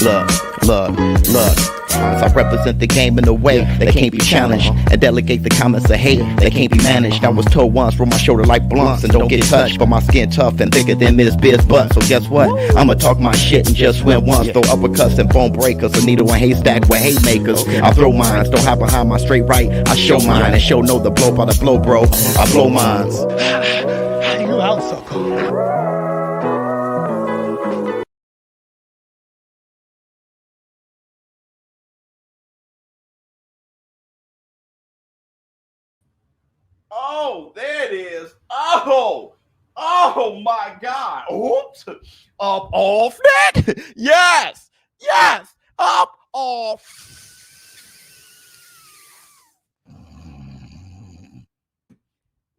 Look. I represent the game in a way that can't be challenged, and delegate the comments of hate that can't be managed. I was told once, roll my shoulder like blunts and don't get touched, but my skin tough and thicker than Miss Biz butt. So guess what? I'ma talk my shit and just win once. Throw uppercuts and bone breakers, a needle and haystack with hate makers. I throw mines, don't hide behind my straight right. I show mine and show no the blow by the blow, bro. I blow mines. You out, sucker. Oh, there it is. Oh my God. Oops. Up off that? Yes. Up off.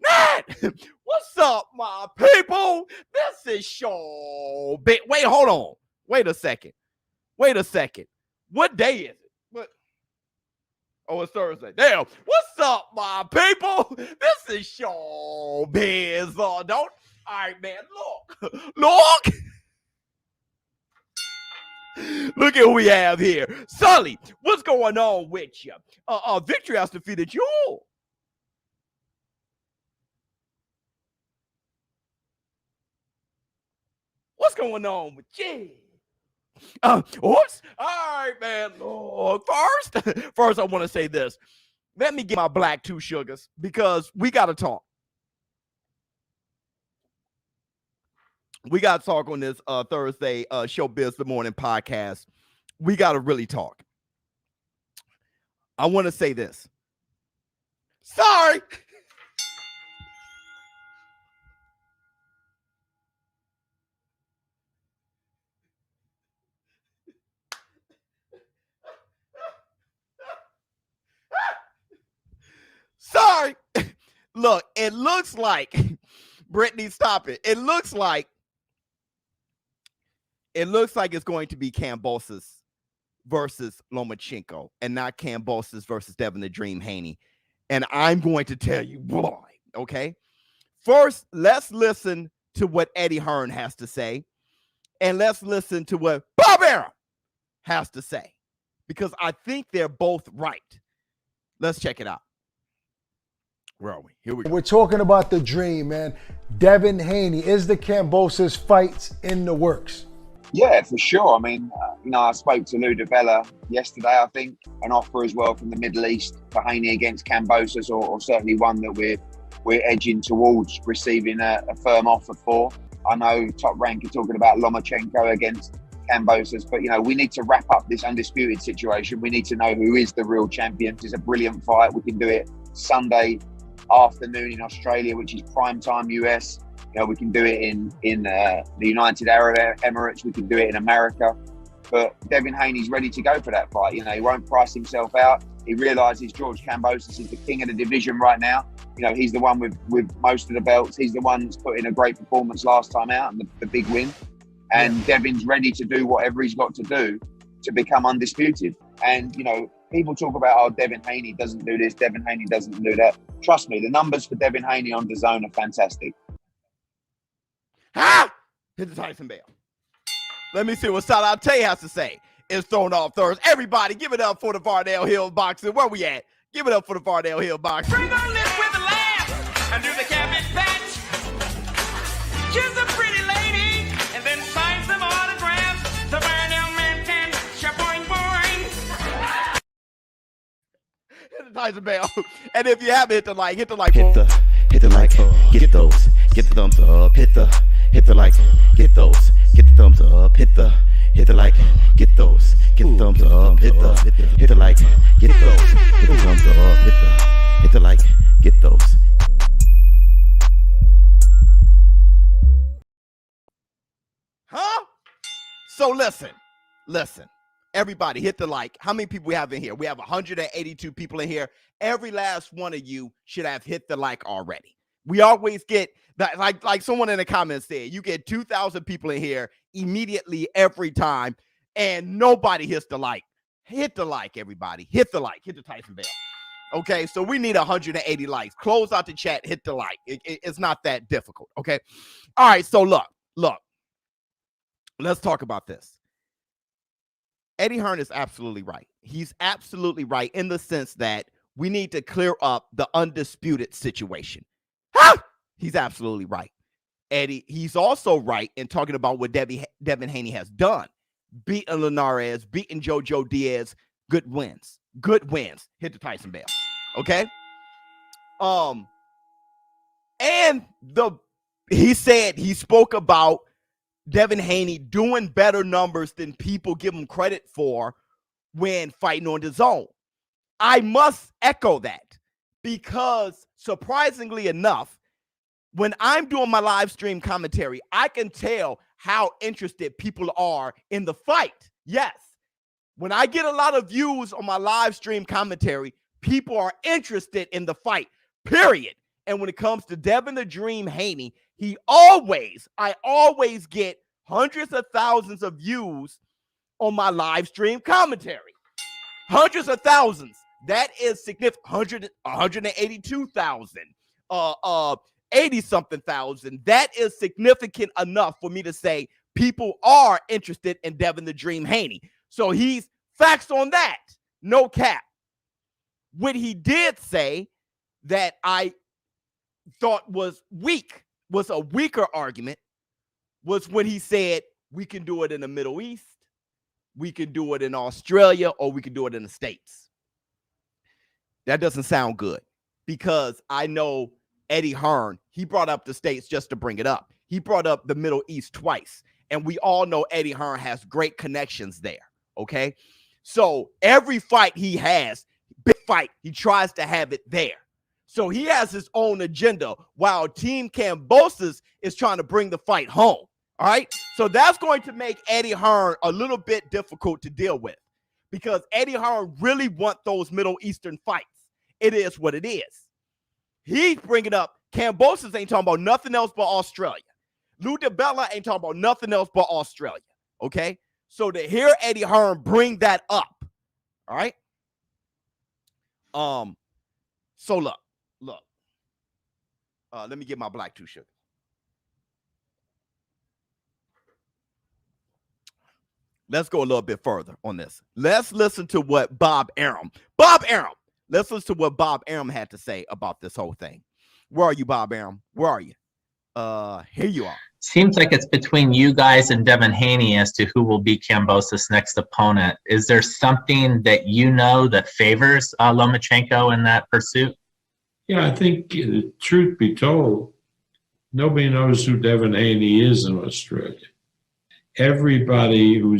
That. What's up, my people? This is ShowBizz. Wait, hold on. Wait a second. What day is it? Oh, it's Thursday. Damn. What's up, my people? This is ShowBizz. Don't. All right, man. Look. Look at who we have here. Sully, what's going on with you? Victory has defeated you. What's going on with you? Oops. All right, man. Lord, first, I want to say this. Let me get my black 2 sugars because we got to talk. We got to talk on this Thursday ShowBizz the Morning podcast. We got to really talk. I want to say this. Sorry. Sorry. Look, it looks like Brittany, stop it. It looks like it's going to be Kambosos versus Lomachenko and not Kambosos versus Devin the Dream Haney. And I'm going to tell you why, okay? First, let's listen to what Eddie Hearn has to say. And let's listen to what Barbera has to say. Because I think they're both right. Let's check it out. Where are we? Here we go. We're talking about the dream, man. Devin Haney, is the Kambosos fights in the works? Yeah, for sure. I mean, I spoke to Lou DeBella yesterday, I think, an offer as well from the Middle East for Haney against Kambosos, or certainly one that we're edging towards receiving a firm offer for. I know Top Rank are talking about Lomachenko against Kambosos, but, we need to wrap up this undisputed situation. We need to know who is the real champion. It's a brilliant fight. We can do it Sunday afternoon in Australia, which is prime time US. We can do it in the United Arab Emirates. We can do it in America. But Devin Haney's ready to go for that fight. He won't price himself out. He realizes George Kambosos is the king of the division right now. He's the one with most of the belts. He's the one that's put in a great performance last time out and the big win. And Devin's ready to do whatever he's got to do to become undisputed. And, people talk about, Devin Haney doesn't do this, Devin Haney doesn't do that. Trust me, the numbers for Devin Haney on DAZN are fantastic. Hit the Tyson bell. Let me see what Salah Tay has to say. It's thrown off Thursday. Everybody, give it up for the Vardell Hill boxing. Where we at? Give it up for the Vardell Hill boxing. Bring on this with a laugh and do the cabbage patch. Kiss a pretty lady and then sign some autographs. The Vardell man can shaboing boing. Hit the Tyson bell. And if you haven't hit the like. Hit the like, get those, get the thumbs up, hit the like, get those, get the thumbs up, hit the like, get those, get the thumbs up, hit the like, get those, get the thumbs up, hit the like, get those. Huh? So listen. Everybody hit the like. How many people we have in here? We have 182 people in here. Every last one of you should have hit the like already. We always get that, like someone in the comments said, you get 2,000 people in here immediately every time, and nobody hits the like. Hit the like, everybody. Hit the like. Hit the Tyson bell. Okay, so we need 180 likes. Close out the chat. Hit the like. It's not that difficult. Okay. All right. So look. Let's talk about this. Eddie Hearn is absolutely right. He's absolutely right in the sense that we need to clear up the undisputed situation. He's absolutely right. Eddie, he's also right in talking about what Devin Haney has done. Beating Linares, beating JoJo Diaz, good wins. Good wins. Hit the Tyson bell. Okay? And he spoke about Devin Haney doing better numbers than people give him credit for when fighting on the zone. I must echo that because surprisingly enough, when I'm doing my live stream commentary, I can tell how interested people are in the fight. Yes. When I get a lot of views on my live stream commentary, people are interested in the fight, period. And when it comes to Devin the Dream Haney, I always get hundreds of thousands of views on my live stream commentary. Hundreds of thousands. That is significant. 182,000. 80-something thousand. That is significant enough for me to say people are interested in Devin the Dream Haney. So he's facts on that. No cap. What he did say that I thought was a weaker argument, was when he said we can do it in the Middle East, we can do it in Australia, or we can do it in the States. That doesn't sound good because I know Eddie Hearn, he brought up the States just to bring it up. He brought up the Middle East twice, and we all know Eddie Hearn has great connections there, okay? So every fight he has, big fight, he tries to have it there. So he has his own agenda while Team Kambosos is trying to bring the fight home, all right? So that's going to make Eddie Hearn a little bit difficult to deal with because Eddie Hearn really wants those Middle Eastern fights. It is what it is. He's bringing up Kambosos ain't talking about nothing else but Australia. Lou DiBella ain't talking about nothing else but Australia, okay? So to hear Eddie Hearn bring that up, all right? So look. Let me get my black 2 sugar. Let's go a little bit further on this. Let's listen to what Bob Arum. Let's listen to what Bob Arum had to say about this whole thing. Where are you, Bob Arum? Where are you? Here you are. Seems like it's between you guys and Devin Haney as to who will be Kambosos' next opponent. Is there something that you know that favors Lomachenko in that pursuit? Yeah, I think, truth be told, nobody knows who Devin Haney is in Australia. Everybody who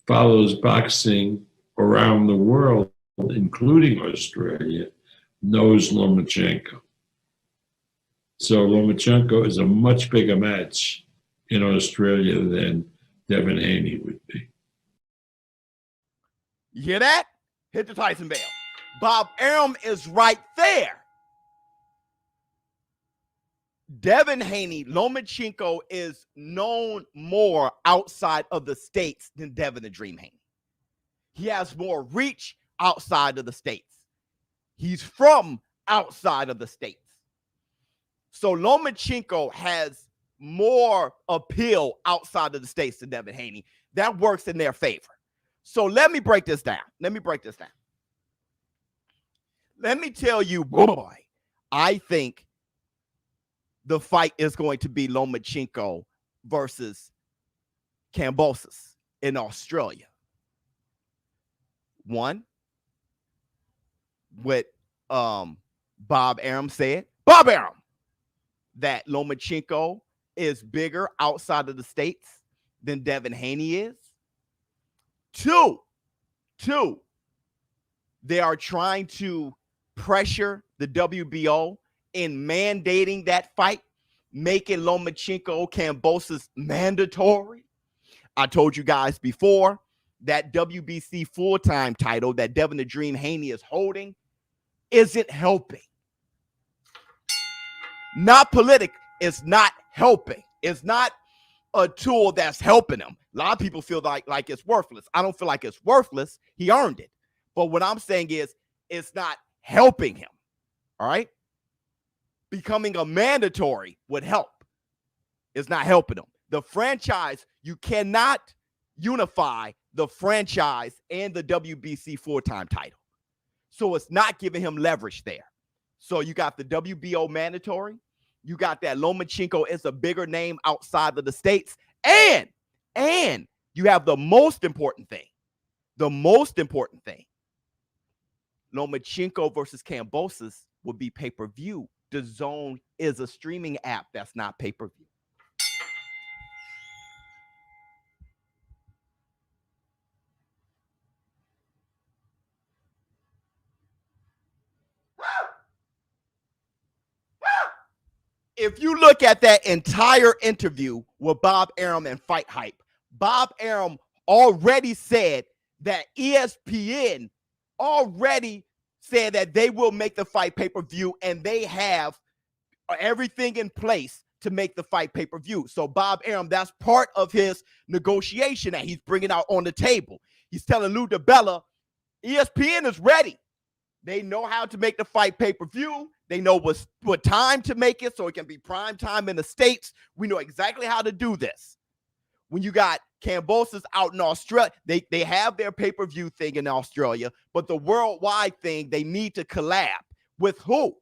follows boxing around the world, including Australia, knows Lomachenko. So Lomachenko is a much bigger match in Australia than Devin Haney would be. You hear that? Hit the Tyson bell. Bob Arum is right there. Devin Haney, Lomachenko is known more outside of the States than Devin the Dream Haney. He has more reach outside of the States. He's from outside of the States. So Lomachenko has more appeal outside of the States than Devin Haney. That works in their favor. So let me break this down. Let me tell you, boy, I think the fight is going to be Lomachenko versus Kambosos in Australia. One, what Bob Arum said. Bob Arum, that Lomachenko is bigger outside of the States than Devin Haney is. Two, they are trying to pressure the WBO in mandating that fight, making Lomachenko Kambosos mandatory. I told you guys before that WBC full-time title that Devin the Dream Haney is holding isn't helping. Not politic. It's not helping. It's not a tool that's helping him. A lot of people feel like it's worthless. I don't feel like it's worthless. He earned it. But what I'm saying is it's not helping him. All right? Becoming a mandatory would help. It's not helping him. The franchise, you cannot unify the franchise and the WBC 4-time title. So it's not giving him leverage there. So you got the WBO mandatory. You got that Lomachenko is a bigger name outside of the States. And you have the most important thing. The most important thing. Lomachenko versus Kambosos would be pay-per-view. DAZN is a streaming app that's not pay-per-view. If you look at that entire interview with Bob Arum and Fight Hype, Bob Arum already said that ESPN already said that they will make the fight pay-per-view, and they have everything in place to make the fight pay-per-view. So Bob Arum, that's part of his negotiation that he's bringing out on the table. He's telling Lou DiBella, ESPN is ready. They know how to make the fight pay-per-view. They know what time to make it so it can be prime time in the States. We know exactly how to do this. When you got Kambosos out in Australia, they have their pay-per-view thing in Australia, but the worldwide thing, they need to collab with who?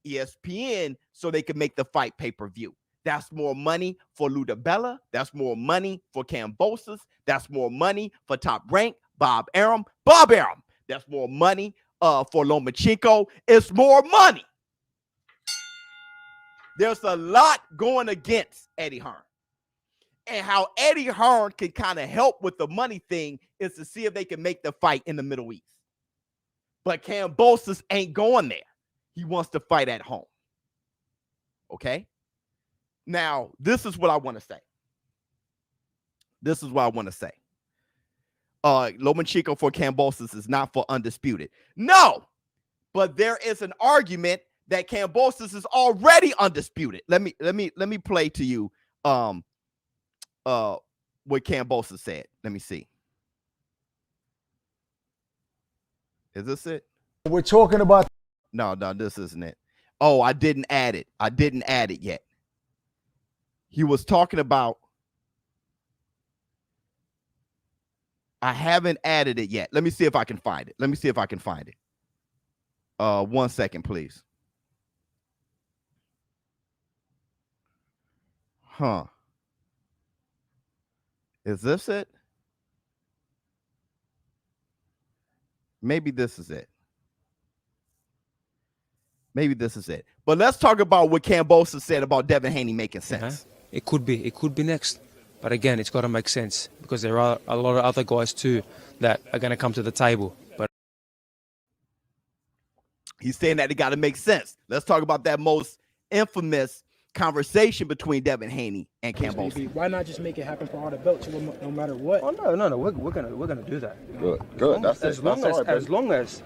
ESPN, so they can make the fight pay-per-view. That's more money for Lou DiBella. That's more money for Kambosos. That's more money for Top Rank, Bob Arum. Bob Arum, that's more money for Lomachenko. It's more money. There's a lot going against Eddie Hearn. And how Eddie Hearn can kind of help with the money thing is to see if they can make the fight in the Middle East. But Kambosos ain't going there. He wants to fight at home. Okay? Now, this is what I want to say. This is what I want to say. Lomachenko for Kambosos is not for undisputed. No, but there is an argument that Kambosos is already undisputed. Let me play to you what Kambosos said. Let me see. Is this it? We're talking about. No, this isn't it. Oh, I didn't add it. I didn't add it yet. He was talking about. I haven't added it yet. Let me see if I can find it. Let me see if I can find it. 1 second, please. Huh. Is this it? Maybe this is it. Maybe this is it. But let's talk about what Kambosos said about Devin Haney making sense. It could be next. But again, it's got to make sense because there are a lot of other guys too that are going to come to the table. But he's saying that it got to make sense. Let's talk about that most infamous conversation between Devin Haney and Kambosos. Why not just make it happen for all the belts, no matter what? Oh no, we're gonna do that. Good. As long as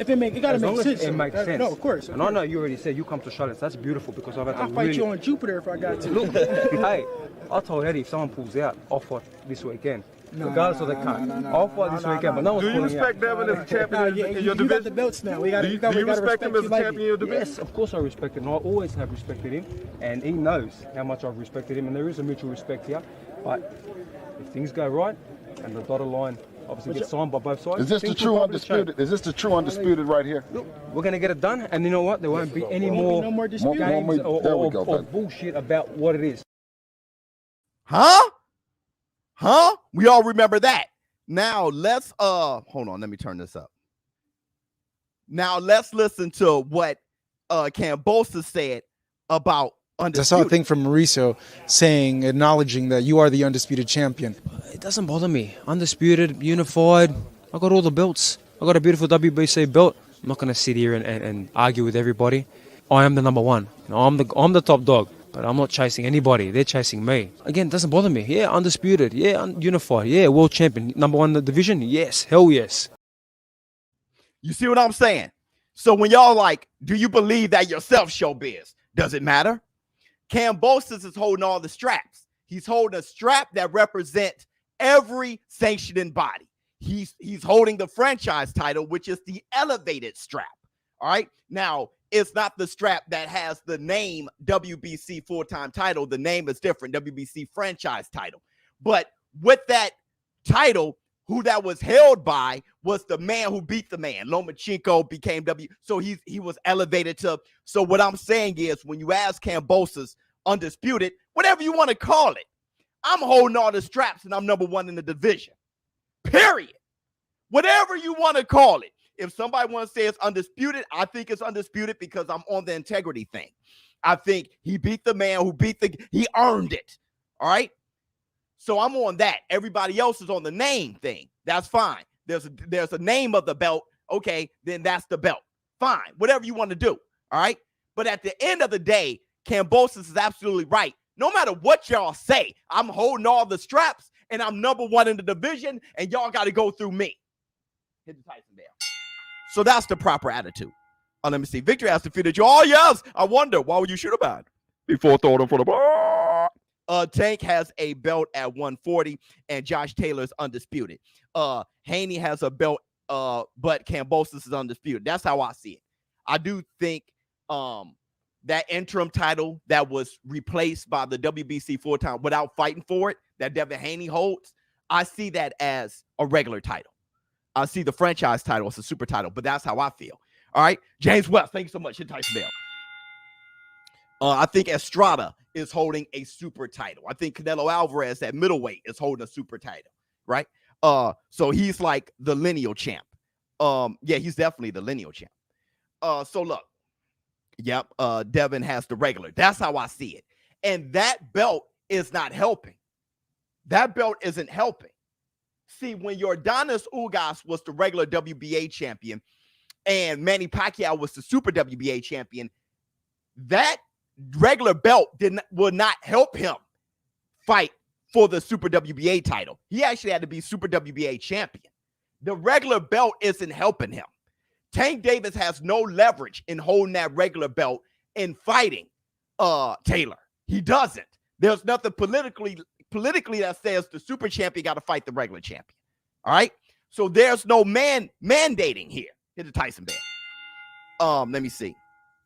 if it gotta make sense. It makes sense. No, of course. And I know you already said you come to Charlotte. That's beautiful because I've had to I'll fight you on Jupiter if I got to. Look, hey, I told Eddie if someone pulls out, I'll fight this weekend. Regardless of the cut. I'll fight this weekend, but no one's pulling out. Do you respect Devin as a champion in your division? You got the belts now. Do you respect him as a champion in your division? Yes, of course I respect him. I always have respected him, and he knows how much I've respected him, and there is a mutual respect here. But if things go right, and the dotted line obviously gets signed by both sides. Is this the true undisputed? Is this the true undisputed right here? Look, we're going to get it done, and you know what? There won't be any more games or bullshit about what it is. Huh? We all remember that. Now let's hold on, let me turn this up. Now let's listen to what Kambosos said about undisputed. I saw a thing from Mauricio acknowledging that you are the undisputed champion. It doesn't bother me. Undisputed, unified. I got all the belts. I got a beautiful WBC belt. I'm not going to sit here and argue with everybody. I am the number one. I'm the top dog. But I'm not chasing anybody. They're chasing me. Again, it doesn't bother me. Yeah, undisputed. Yeah, unified. Yeah, world champion. Number one in the division. Yes, hell yes. You see what I'm saying? So when y'all like, do you believe that yourself, ShowBizz? Does it matter? Kambosos is holding all the straps. He's holding a strap that represents every sanctioning body. He's holding the franchise title, which is the elevated strap. All right. Now, it's not the strap that has the name WBC 4-time title. The name is different, WBC franchise title. But with that title, who that was held by was the man who beat the man. Lomachenko became so he was elevated to. So what I'm saying is, when you ask Kambosos undisputed, whatever you want to call it, I'm holding all the straps and I'm number one in the division. Period. Whatever you want to call it. If somebody wants to say it's undisputed, I think it's undisputed because I'm on the integrity thing. I think he beat the man who he earned it. All right. So I'm on that. Everybody else is on the name thing. That's fine. There's a name of the belt. Okay, then that's the belt. Fine. Whatever you want to do. All right. But at the end of the day, Kambosos is absolutely right. No matter what y'all say, I'm holding all the straps and I'm number one in the division, and y'all got to go through me. Hit the Tyson bell. So that's the proper attitude. Let me see. Victor has defeated you. Oh, yes. I wonder, why would you shoot about before throwing him for the ball? Tank has a belt at 140, and Josh Taylor's undisputed. Haney has a belt, but Kambosos is undisputed. That's how I see it. I do think that interim title that was replaced by the WBC 4-time without fighting for it, that Devin Haney holds, I see that as a regular title. I see the franchise title as a super title, but that's how I feel. All right, James West, thank you so much. Hit Tyson bell. I think Estrada is holding a super title. I think Canelo Alvarez at middleweight is holding a super title, right? So he's like the lineal champ. Yeah, he's definitely the lineal champ. So look, yep, Devin has the regular. That's how I see it. And that belt is not helping. That belt isn't helping. See, when Yordanis Ugas was the regular WBA champion and Manny Pacquiao was the super WBA champion, that regular belt would not help him fight for the super WBA title. He actually had to be super WBA champion. The regular belt isn't helping him. Tank Davis has no leverage in holding that regular belt and fighting Taylor. He doesn't. There's nothing politically that says the super champion got to fight the regular champion. All right. So there's no mandating here. Hit the Tyson bell. Let me see.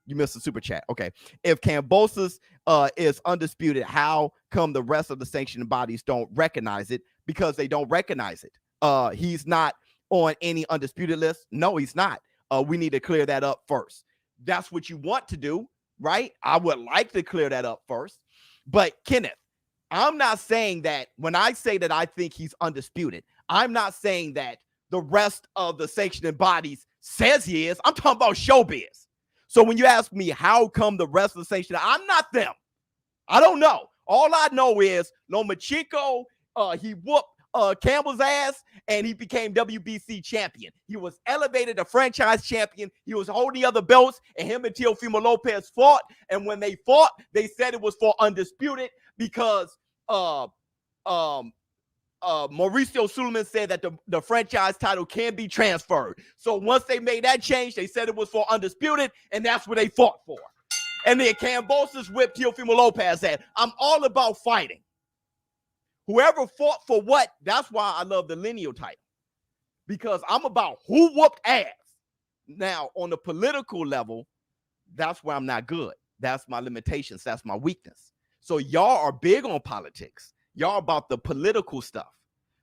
You missed the super chat. Okay. If Kambosos is undisputed, how come the rest of the sanctioning bodies don't recognize it? Because they don't recognize it. He's not on any undisputed list. No, he's not. We need to clear that up first. That's what you want to do, right? I would like to clear that up first. But Kenneth, I'm not saying that when I say that I think he's undisputed, I'm not saying that the rest of the sanctioning bodies says he is. I'm talking about ShowBizz. So when you ask me how come the rest of the sanctioning, I'm not them. I don't know. All I know is Lomachenko, he whooped Campbell's ass, and he became WBC champion. He was elevated to franchise champion. He was holding the other belts, and him and Teofimo Lopez fought. And when they fought, they said it was for undisputed because Mauricio Suleiman said that the franchise title can be transferred. So once they made that change, they said it was for undisputed, and that's what they fought for. And then Kambosos whipped Teofimo Lopez at. I'm all about fighting. Whoever fought for what, that's why I love the lineal title. Because I'm about who whooped ass. Now, on the political level, that's where I'm not good. That's my limitations. That's my weakness. So y'all are big on politics. Y'all about the political stuff.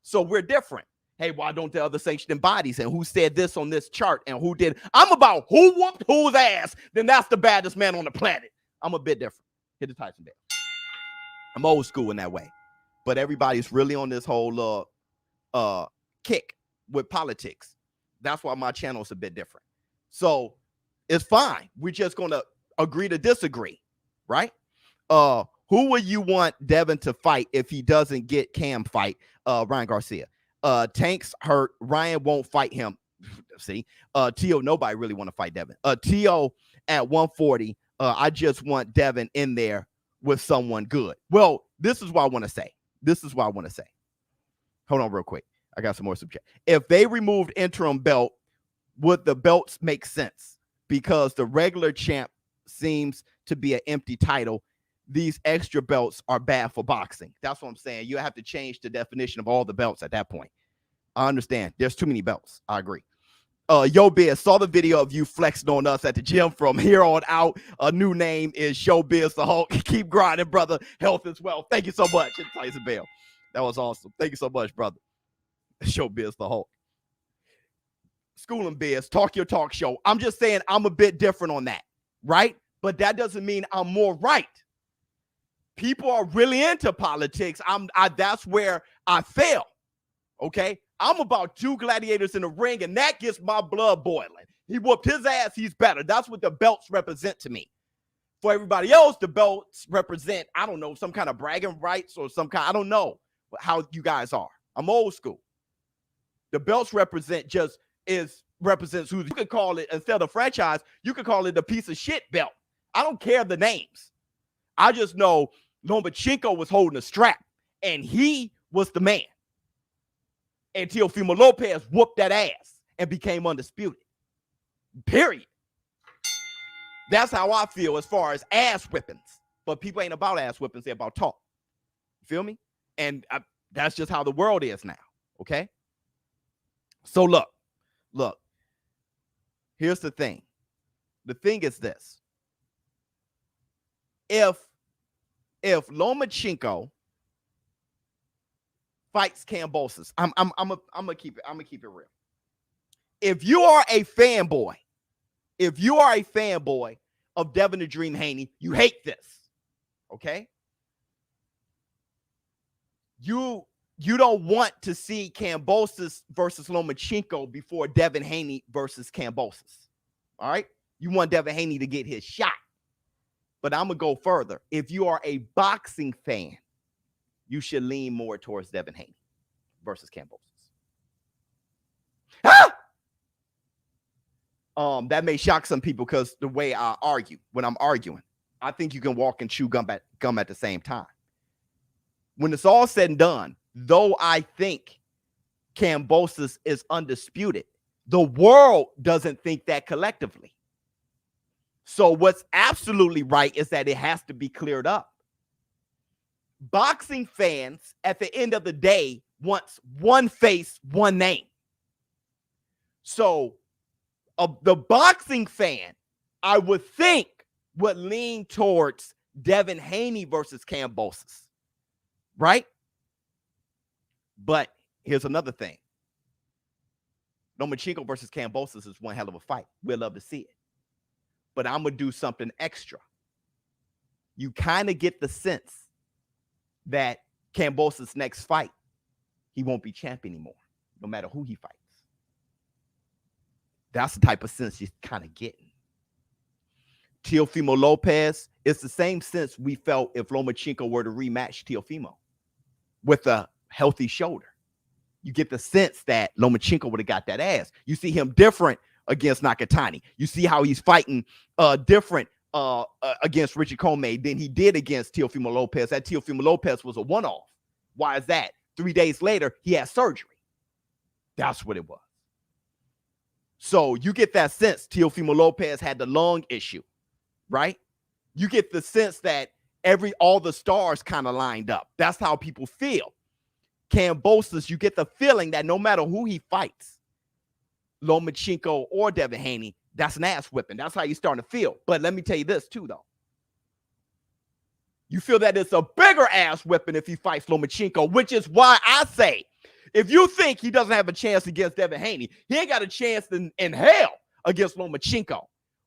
So we're different. Hey, why don't the other sanctioning bodies and who said this on this chart and who did? I'm about who whooped whose ass. Then that's the baddest man on the planet. I'm a bit different. Hit the Tyson bell. I'm old school in that way. But everybody's really on this whole kick with politics. That's why my channel is a bit different. So it's fine. We're just going to agree to disagree, right? Who would you want Devin to fight if he doesn't get Cam fight? Ryan Garcia. Tank's hurt. Ryan won't fight him. See? T.O., nobody really want to fight Devin. T.O. at 140. I just want Devin in there with someone good. Well, this is what I want to say. Hold on real quick. I got some more subject. If they removed interim belt, would the belts make sense? Because the regular champ seems to be an empty title. These extra belts are bad for boxing. That's what I'm saying. You have to change the definition of all the belts at that point. I understand. There's too many belts. I agree. ShowBizz, saw the video of you flexing on us at the gym. From here on out, a new name is ShowBizz the Hulk. Keep grinding, brother. Health as well. Thank you so much. It's Tyson Bell. That was awesome. Thank you so much, brother. ShowBizz the Hulk. School and Biz, talk your talk show. I'm just saying I'm a bit different on that, right? But that doesn't mean I'm more right. People are really into politics. That's where I fail. Okay? I'm about two gladiators in the ring, and that gets my blood boiling. He whooped his ass, he's better. That's what the belts represent to me. For everybody else, the belts represent, I don't know, some kind of bragging rights or some kind, I don't know how you guys are. I'm old school. The belts represents who you could call it, instead of franchise, you could call it a piece of shit belt. I don't care the names. I just know Lomachenko was holding a strap, and he was the man. And Teofimo Lopez whooped that ass and became undisputed. Period. That's how I feel as far as ass whippings. But people ain't about ass whippings, they're about talk. You feel me? And that's just how the world is now, okay? So look. Here's the thing. The thing is this. If Lomachenko fights Kambosos, I'm gonna keep it real. If you are a fanboy of Devin the Dream Haney, you hate this. Okay? You don't want to see Kambosos versus Lomachenko before Devin Haney versus Kambosos. All right? You want Devin Haney to get his shot. But I'm going to go further. If you are a boxing fan, you should lean more towards Devin Haney versus Kambosos. That may shock some people because the way I argue, when I'm arguing, I think you can walk and chew gum at the same time. When it's all said and done, though I think Kambosos is undisputed, the world doesn't think that collectively. So what's absolutely right is that it has to be cleared up. Boxing fans, at the end of the day, wants one face, one name. So the boxing fan, I would think, would lean towards Devin Haney versus Kambosos, right? But here's another thing. Lomachenko versus Kambosos is one hell of a fight. We'd love to see it. But I'm going to do something extra. You kind of get the sense that Kambosos' next fight, he won't be champ anymore, no matter who he fights. That's the type of sense you're kind of getting. Teofimo Lopez, it's the same sense we felt if Lomachenko were to rematch Teofimo with a healthy shoulder. You get the sense that Lomachenko would have got that ass. You see him different against Nakatani. You see how he's fighting different against Richard Comey than he did against Teofimo Lopez. That Teofimo Lopez was a one-off. Why is that? 3 days later, he had surgery. That's what it was. So you get that sense Teofimo Lopez had the lung issue, right? You get the sense that all the stars kind of lined up. That's how people feel. Kambosos, you get the feeling that no matter who he fights, Lomachenko or Devin Haney, that's an ass whipping. That's how you're starting to feel. But let me tell you this too, though. You feel that it's a bigger ass whipping if he fights Lomachenko, which is why I say, if you think he doesn't have a chance against Devin Haney, he ain't got a chance in hell against Lomachenko,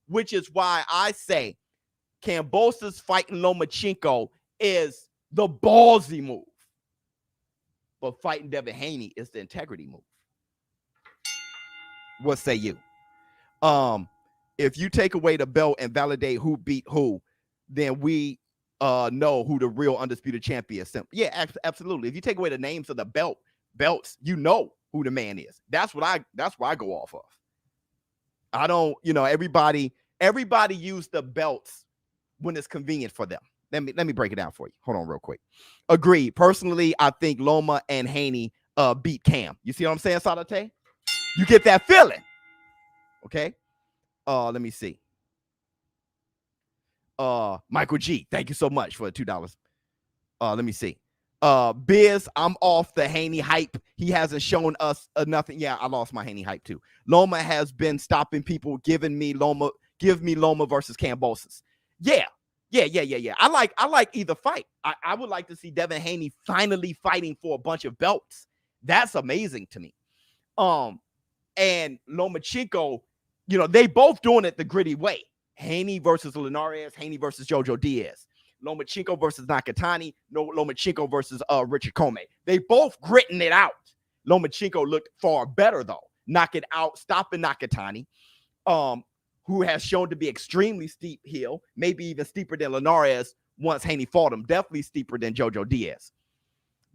which is why I say Kambosos fighting Lomachenko is the ballsy move. But fighting Devin Haney is the integrity move. What say you? If you take away the belt and validate who beat who, then we know who the real undisputed champion is. Yeah, absolutely. If you take away the names of the belts, you know who the man is. That's what I go off of. I don't, everybody use the belts when it's convenient for them. Let me break it down for you. Hold on real quick. Agreed. Personally, I think Loma and Haney beat Cam. You see what I'm saying, Sadate? You get that feeling. Okay. Let me see. Michael G, thank you so much for the $2. Let me see. Biz, I'm off the Haney hype. He hasn't shown us nothing. Yeah, I lost my Haney hype too. Loma has been stopping people, give me Loma versus Kambosos. Yeah, Yeah. I like either fight. I would like to see Devin Haney finally fighting for a bunch of belts. That's amazing to me. And Lomachenko, you know, they both doing it the gritty way. Haney versus Linares, Haney versus Jojo Diaz. Lomachenko versus Nakatani, Lomachenko versus Richard Comey. They both gritting it out. Lomachenko looked far better, though. Stopping Nakatani, who has shown to be extremely steep heel, maybe even steeper than Linares once Haney fought him, definitely steeper than Jojo Diaz.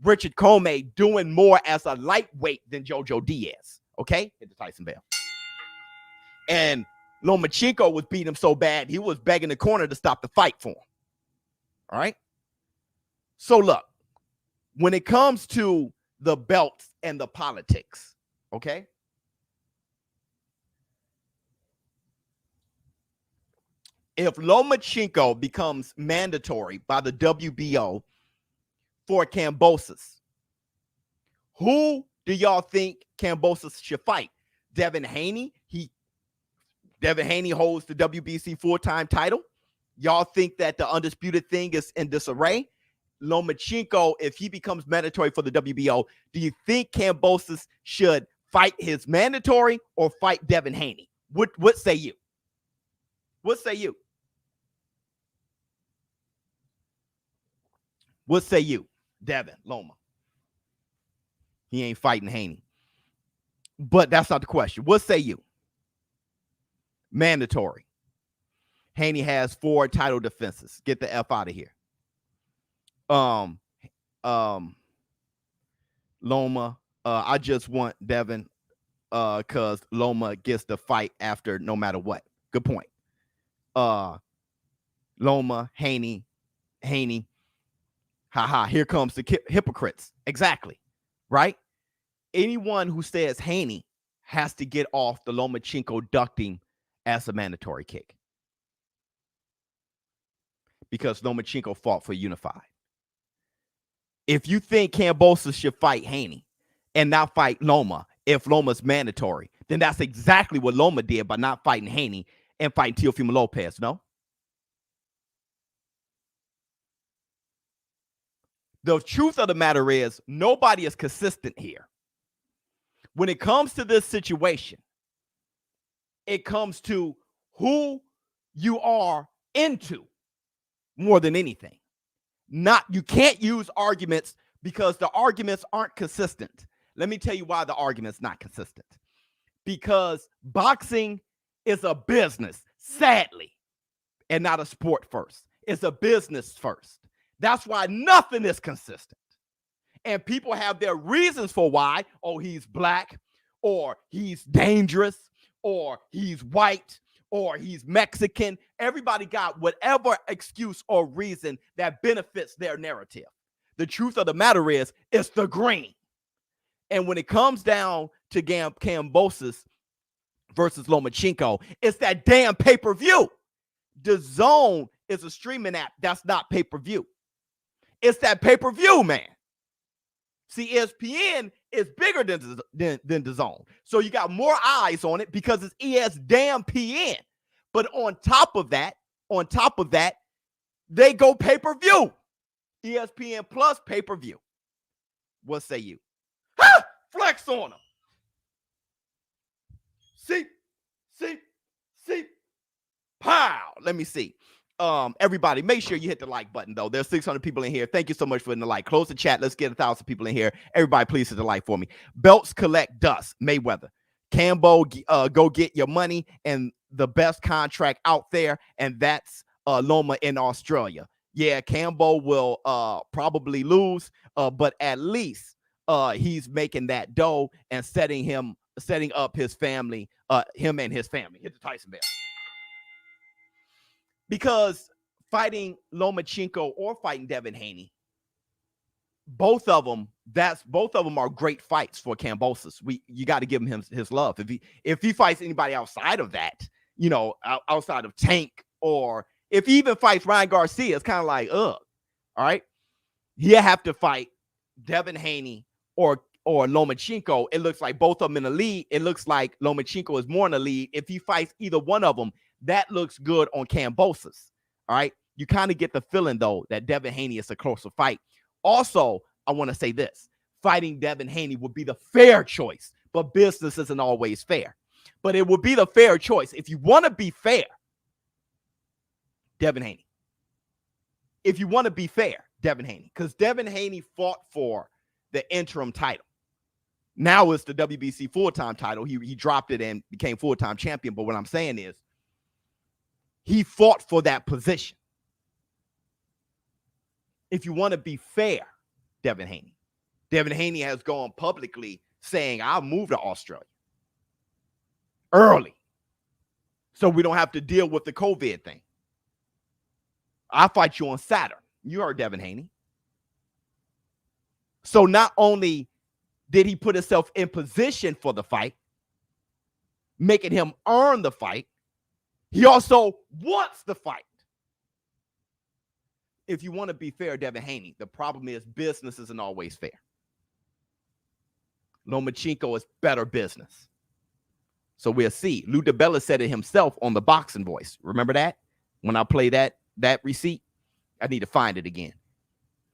Richard Comey doing more as a lightweight than Jojo Diaz. Okay? Hit the Tyson bell. And Lomachenko was beating him so bad, he was begging the corner to stop the fight for him. All right? So look, when it comes to the belts and the politics, okay? If Lomachenko becomes mandatory by the WBO for Kambosos, who do y'all think Kambosos should fight? Devin Haney? Devin Haney holds the WBC full-time title. Y'all think that the undisputed thing is in disarray? Lomachenko, if he becomes mandatory for the WBO, do you think Kambosos should fight his mandatory or fight Devin Haney? What say you? What say you? What say you, Devin, Loma? He ain't fighting Haney. But that's not the question. What say you? Mandatory. Haney has 4 title defenses. Get the F out of here. Loma, I just want Devin because Loma gets the fight after no matter what. Good point. Loma, Haney. Haha, here comes the hypocrites. Exactly. Right? Anyone who says Haney has to get off the Lomachenko ducting as a mandatory kick. Because Lomachenko fought for Unified. If you think Kambosos should fight Haney and not fight Loma, if Loma's mandatory, then that's exactly what Loma did by not fighting Haney and fighting Teofimo Lopez, no? The truth of the matter is nobody is consistent here. When it comes to this situation, it comes to who you are into more than anything. You can't use arguments because the arguments aren't consistent. Let me tell you why the argument's not consistent. Because boxing is a business, sadly, and not a sport first. It's a business first. That's why nothing is consistent. And people have their reasons for why. Oh, he's black, or he's dangerous, or he's white, or he's Mexican. Everybody got whatever excuse or reason that benefits their narrative. The truth of the matter is, it's the green. And when it comes down to Kambosos versus Lomachenko, it's that damn pay-per-view. DAZN is a streaming app that's not pay-per-view. It's that pay-per-view, man. See, ESPN is bigger than DAZN. So you got more eyes on it because it's ESPN. But on top of that, they go pay-per-view. ESPN plus pay-per-view. What say you? Ha! Flex on them. See. Pow. Let me see. Everybody, make sure you hit the like button, though. There's 600 people in here. Thank you so much for hitting the like. Close the chat. Let's get 1,000 people in here. Everybody, please hit the like for me. Belts collect dust. Mayweather. Cambo, go get your money and the best contract out there, and that's Loma in Australia. Yeah, Cambo will probably lose, but at least he's making that dough and setting up his family, him and his family. Hit the Tyson bell. Because fighting Lomachenko or fighting Devin Haney, both of them are great fights for Kambosos. You got to give him his love. If he fights anybody outside of that, outside of Tank, or if he even fights Ryan Garcia, it's kind of like, ugh. All right, he'll have to fight Devin Haney or Lomachenko. It looks like both of them in the lead. It looks like Lomachenko is more in the lead. If he fights either one of them, that looks good on Kambosos. All right. you kind of get the feeling, though, that Devin Haney is a closer fight. Also, I want to say this. Fighting Devin Haney would be the fair choice, but business isn't always fair. But it would be the fair choice. If you want to be fair, Devin Haney. If you want to be fair, Devin Haney. Because Devin Haney fought for the interim title. Now it's the WBC full-time title. He dropped it and became full-time champion. But what I'm saying is he fought for that position. If you want to be fair, Devin Haney. Devin Haney has gone publicly saying, I'll move to Australia early so we don't have to deal with the COVID thing. I'll fight you on Saturn. You heard Devin Haney. So not only did he put himself in position for the fight, making him earn the fight, he also wants the fight. If you want to be fair, Devin Haney, the problem is business isn't always fair. Lomachenko is better business. So we'll see. Lou DiBella said it himself on the Boxing Voice. Remember that? When I play that receipt? I need to find it again.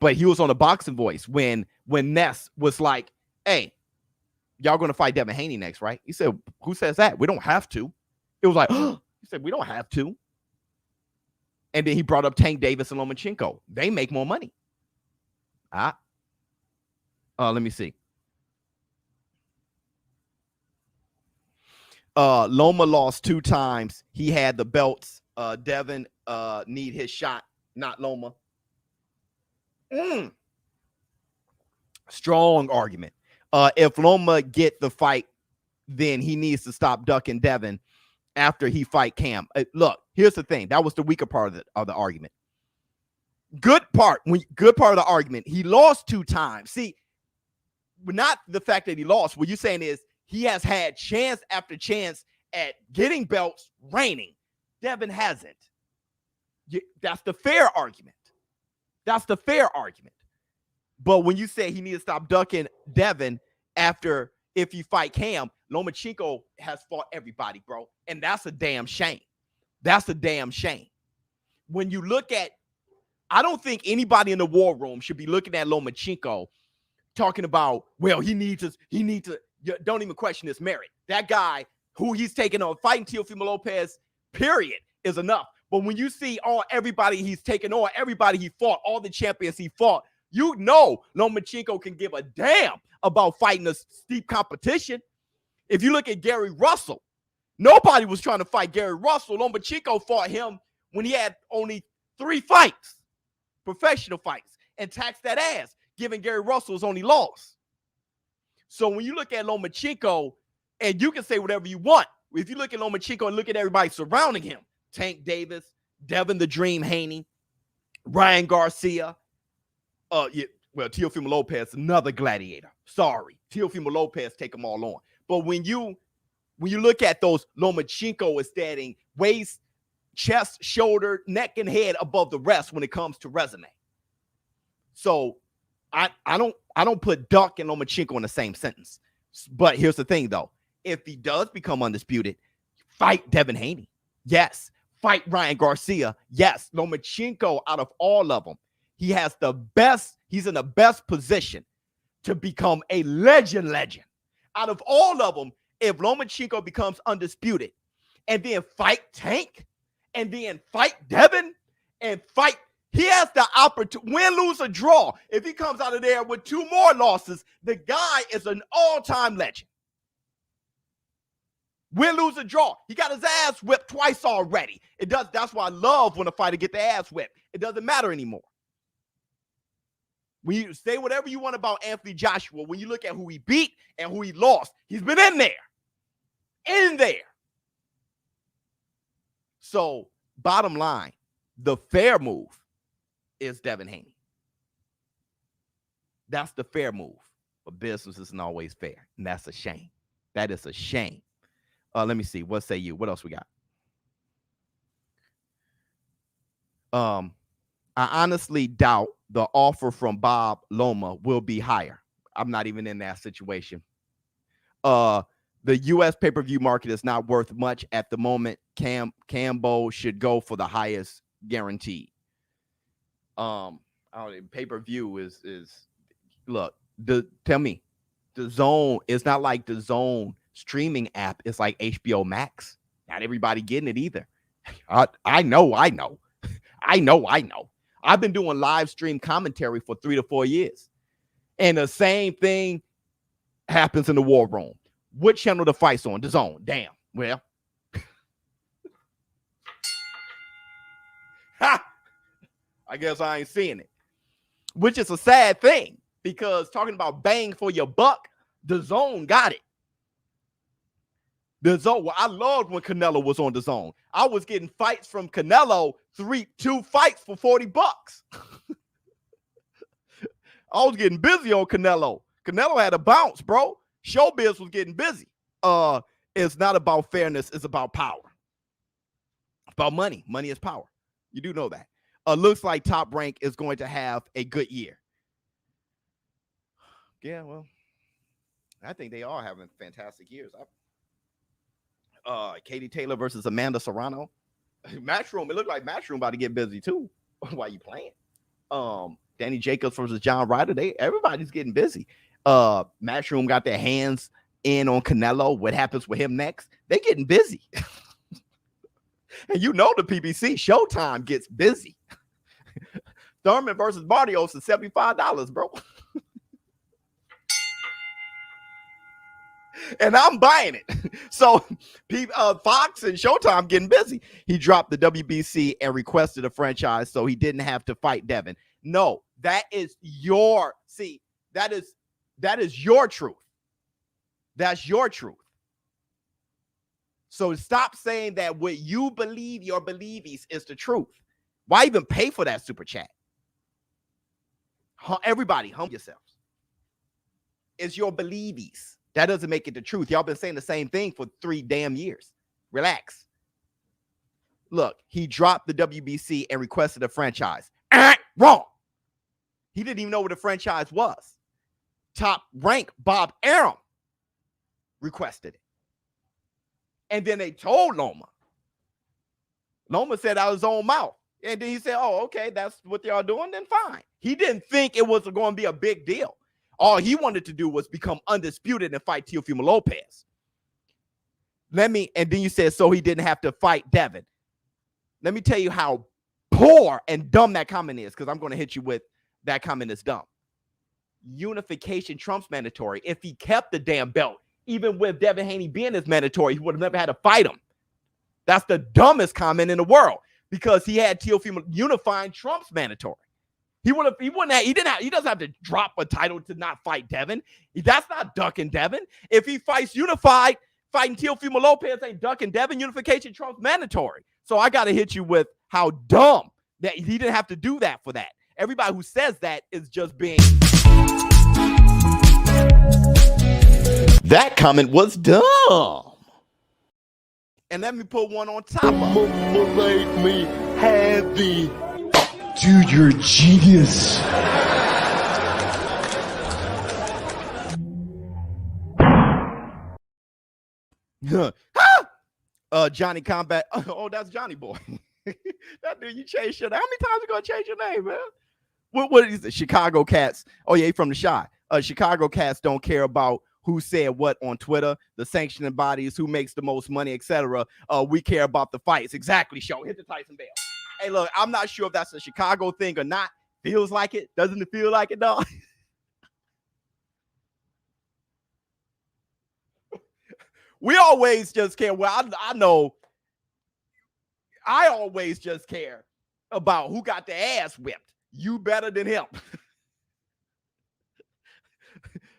But he was on the Boxing Voice when Ness was like, hey, y'all going to fight Devin Haney next, right? He said, who says that? We don't have to. It was like, he said, we don't have to. And then he brought up Tank Davis and Lomachenko. They make more money. Let me see. Loma lost 2 times. He had the belts. Devin need his shot, not Loma. Strong argument. If Loma get the fight, then he needs to stop ducking Devin after he fight Cam. Look, here's the thing. That was the weaker part of the argument. Good part of the argument. He lost 2 times. See, not the fact that he lost. What you're saying is he has had chance after chance at getting belts, reigning. Devin hasn't. That's the fair argument. That's the fair argument. But when you say he needs to stop ducking Devin after if you fight Cam, Lomachenko has fought everybody, bro. And that's a damn shame. That's a damn shame. When you look at, I don't think anybody in the war room should be looking at Lomachenko talking about, well, he needs to, don't even question his merit. That guy who he's taking on, fighting Teofimo Lopez, period, is enough. But when you see everybody he's taken on, everybody he fought, all the champions he fought, you know Lomachenko can give a damn about fighting a steep competition. If you look at Gary Russell, nobody was trying to fight Gary Russell. Lomachenko fought him when he had only 3 fights, professional fights, and taxed that ass, giving Gary Russell his only loss. So when you look at Lomachenko, and you can say whatever you want, if you look at Lomachenko and look at everybody surrounding him, Tank Davis, Devin the Dream Haney, Ryan Garcia, Teofimo Lopez, another gladiator. Sorry, Teofimo Lopez take them all on. But when you look at those, Lomachenko is standing waist, chest, shoulder, neck, and head above the rest when it comes to resume. So I don't put Duck and Lomachenko in the same sentence. But here's the thing, though. If he does become undisputed, fight Devin Haney. Yes. Fight Ryan Garcia. Yes. Lomachenko, out of all of them, he has the best. He's in the best position to become a legend. Out of all of them, if Lomachenko becomes undisputed and then fight Tank and then fight Devin and fight, he has the opportunity, win, lose, or draw. If he comes out of there with 2 more losses, the guy is an all-time legend. Win, lose, or draw. He got his ass whipped twice already. That's why I love when a fighter get their ass whipped. It doesn't matter anymore. When you say whatever you want about Anthony Joshua, when you look at who he beat and who he lost, he's been in there. So, bottom line, the fair move is Devin Haney. That's the fair move. But business isn't always fair. And that's a shame. That is a shame. Let me see. What say you? What else we got? I honestly doubt the offer from Bob Loma will be higher. I'm not even in that situation. The U.S. pay-per-view market is not worth much at the moment. Cambo should go for the highest guaranteed. Pay-per-view is look, tell me, the Zone is not like the Zone streaming app. It's like HBO Max. Not everybody getting it either. I know. I've been doing live stream commentary for 3 to 4 years. And the same thing happens in the war room. What channel the fight's on? The Zone. Damn. Well. I guess I ain't seeing it. Which is a sad thing, because talking about bang for your buck, the Zone got it. The Zone, well, I loved when Canelo was on the Zone. I was getting fights from Canelo, 2 fights for $40. I was getting busy on Canelo. Canelo had a bounce, bro. ShowBizz was getting busy. It's not about fairness, it's about power. It's about money. Money is power. You do know that. Looks like Top Rank is going to have a good year. Yeah, well, I think they are having fantastic years. Katie Taylor versus Amanda Serrano. Matchroom, it looked like Matchroom about to get busy too. Why you playing? Danny Jacobs versus John Ryder. Everybody's getting busy. Matchroom got their hands in on Canelo. What happens with him next? They getting busy. And you know the PBC Showtime gets busy. Thurman versus Barrios is $75, bro. And I'm buying it. So Fox and Showtime getting busy. He dropped the WBC and requested a franchise so he didn't have to fight Devin. No, that is your truth. That's your truth. So stop saying that what you believe, your believies, is the truth. Why even pay for that super chat? Everybody, humble yourselves. It's your believies. That doesn't make it the truth. Y'all been saying the same thing for 3 damn years. Relax. Look, he dropped the WBC and requested a franchise. Wrong. He didn't even know what a franchise was. Top Rank Bob Arum requested it. And then they told Loma. Loma said out of his own mouth. And then he said, oh, okay, that's what y'all doing, then fine. He didn't think it was going to be a big deal. All he wanted to do was become undisputed and fight Teofimo Lopez. And then you said, so he didn't have to fight Devin. Let me tell you how poor and dumb that comment is, because I'm going to hit you with that comment is dumb. Unification trumps mandatory. If he kept the damn belt, even with Devin Haney being his mandatory, he would have never had to fight him. That's the dumbest comment in the world, because he had Teofimo unifying Trump's mandatory. He doesn't have to drop a title to not fight Devin. That's not ducking Devin. If he fights unified, fighting Teofimo Lopez ain't ducking Devin. Unification Trump's mandatory. So I got to hit you with how dumb that he didn't have to do that for that. Everybody who says that is just being... That comment was dumb. And let me put one on top of it. Make me happy. Dude, you're a genius. Johnny Combat. Oh, that's Johnny Boy. That dude, you changed your name. How many times you gonna change your name, man? What is it? Chicago Cats. Oh, yeah, he from the Chi. Chicago Cats don't care about who said what on Twitter, the sanctioning bodies, who makes the most money, etc. We care about the fights. Exactly, show. Hit the Tyson bell. Hey, look, I'm not sure if that's a Chicago thing or not. Feels like it. Doesn't it feel like it, dog? We always just care. Well, I know I always just care about who got the ass whipped. You better than him.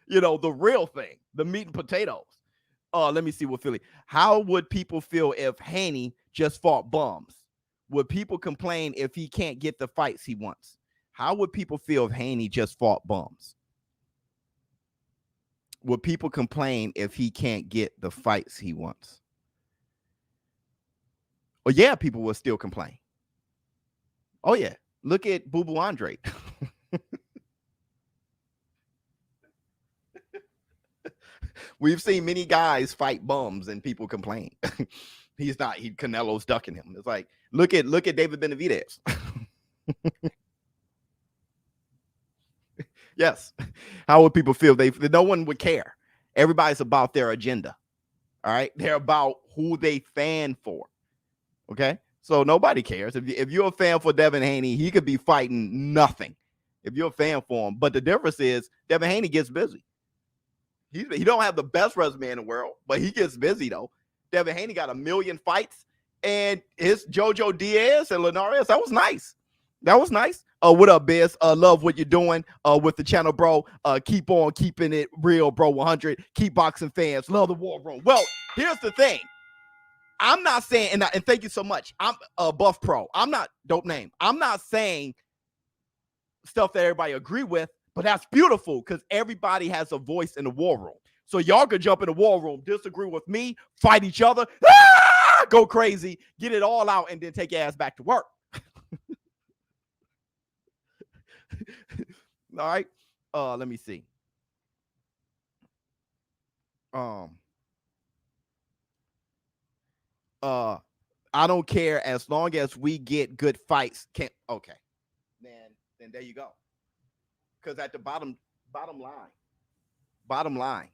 You know, the real thing, the meat and potatoes. Let me see what Philly. How would people feel if Haney just fought bums? Would people complain if he can't get the fights he wants? How would people feel if Haney just fought bums? Would people complain if he can't get the fights he wants? Oh, yeah, people will still complain. Oh, yeah. Look at Boo Boo Andre. We've seen many guys fight bums and people complain. Canelo's ducking him. It's like, look at David Benavidez. Yes. How would people feel? No one would care. Everybody's about their agenda. All right. They're about who they fan for. Okay. So nobody cares. If you're a fan for Devin Haney, he could be fighting nothing if you're a fan for him. But the difference is Devin Haney gets busy. He don't have the best resume in the world, but he gets busy though. Devin Haney got 1 million fights, and his Jojo Diaz and Linares, that was nice. That was nice. What up, Biz? Love what you're doing with the channel, bro. Keep on keeping it real, bro. 100. Keep boxing fans. Love the war room. Well, here's the thing. I'm not saying, and thank you so much. I'm Buff Pro. I'm not dope name. I'm not saying stuff that everybody agree with, but that's beautiful because everybody has a voice in the war room. So y'all could jump in the war room, disagree with me, fight each other, go crazy, get it all out, and then take your ass back to work. All right. Let me see. I don't care as long as we get good fights. Okay. Then there you go. Because at the bottom line,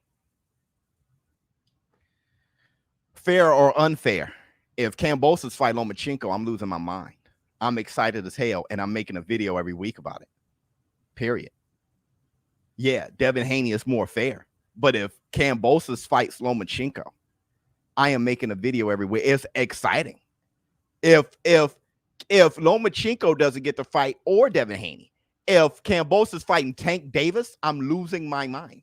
fair or unfair, if Kambosos fight Lomachenko, I'm losing my mind. I'm excited as hell, and I'm making a video every week about it. Period. Yeah, Devin Haney is more fair. But if Kambosos fights Lomachenko, I am making a video every week. It's exciting. If Lomachenko doesn't get the fight or Devin Haney, if Kambosos is fighting Tank Davis, I'm losing my mind.